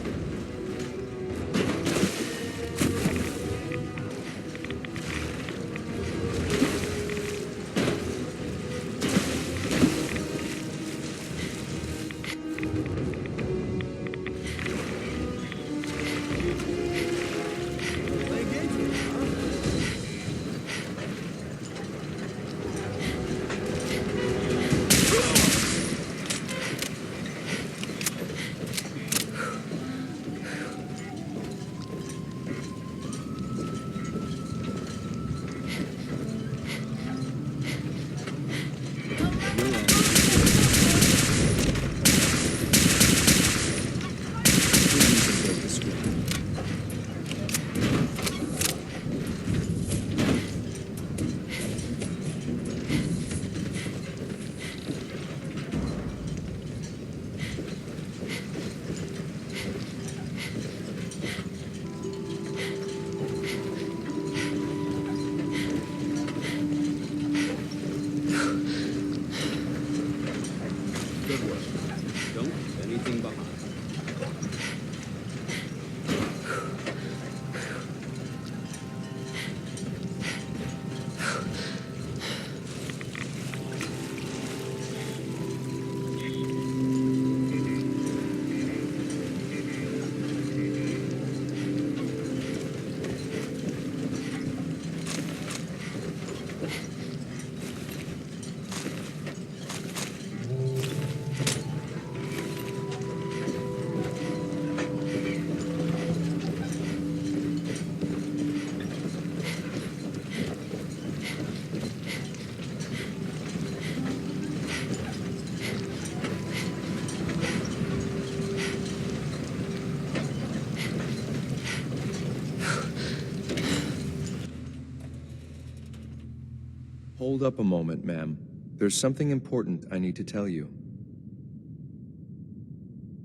Hold up a moment, ma'am. There's something important I need to tell you.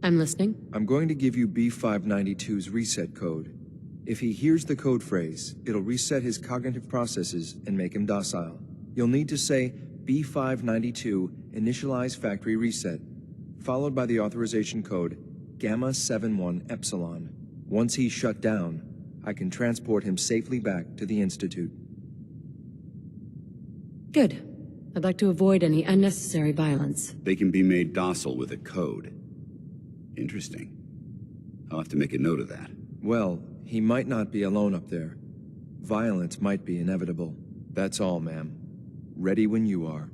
I'm listening. I'm going to give you B592's reset code. If he hears the code phrase, it'll reset his cognitive processes and make him docile. You'll need to say B592 initialize factory reset, followed by the authorization code Gamma 71 Epsilon. Once he's shut down, I can transport him safely back to the Institute. Good. I'd like to avoid any unnecessary violence. They can be made docile with a code. Interesting. I'll have to make a note of that. Well, he might not be alone up there. Violence might be inevitable. That's all, ma'am. Ready when you are.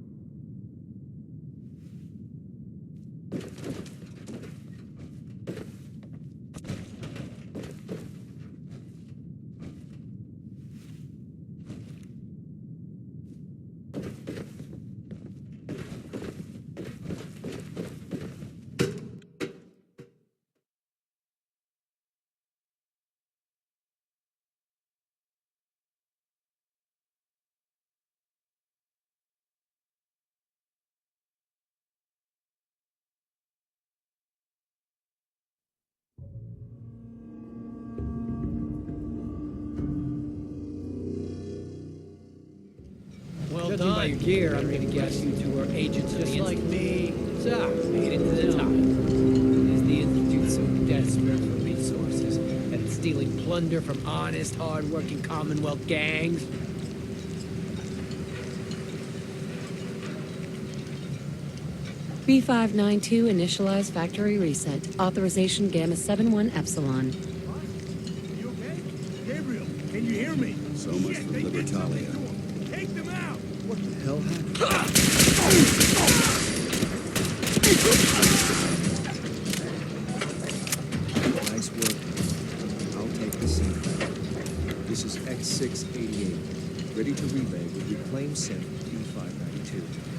Well judging by your gear, I'm gonna guess you two are agents of the Institute. Just like me. So, made it to the top. Is the Institute so desperate for resources that it's stealing plunder from honest, hard-working Commonwealth gangs? B592 initialize factory reset. Authorization Gamma 71 Epsilon. You okay? Gabriel, can you hear me? So much for Libertalia. Take them out! What the hell happened? Nice work. I'll take the scene. This is X688, ready to relay with reclaimed synth B592.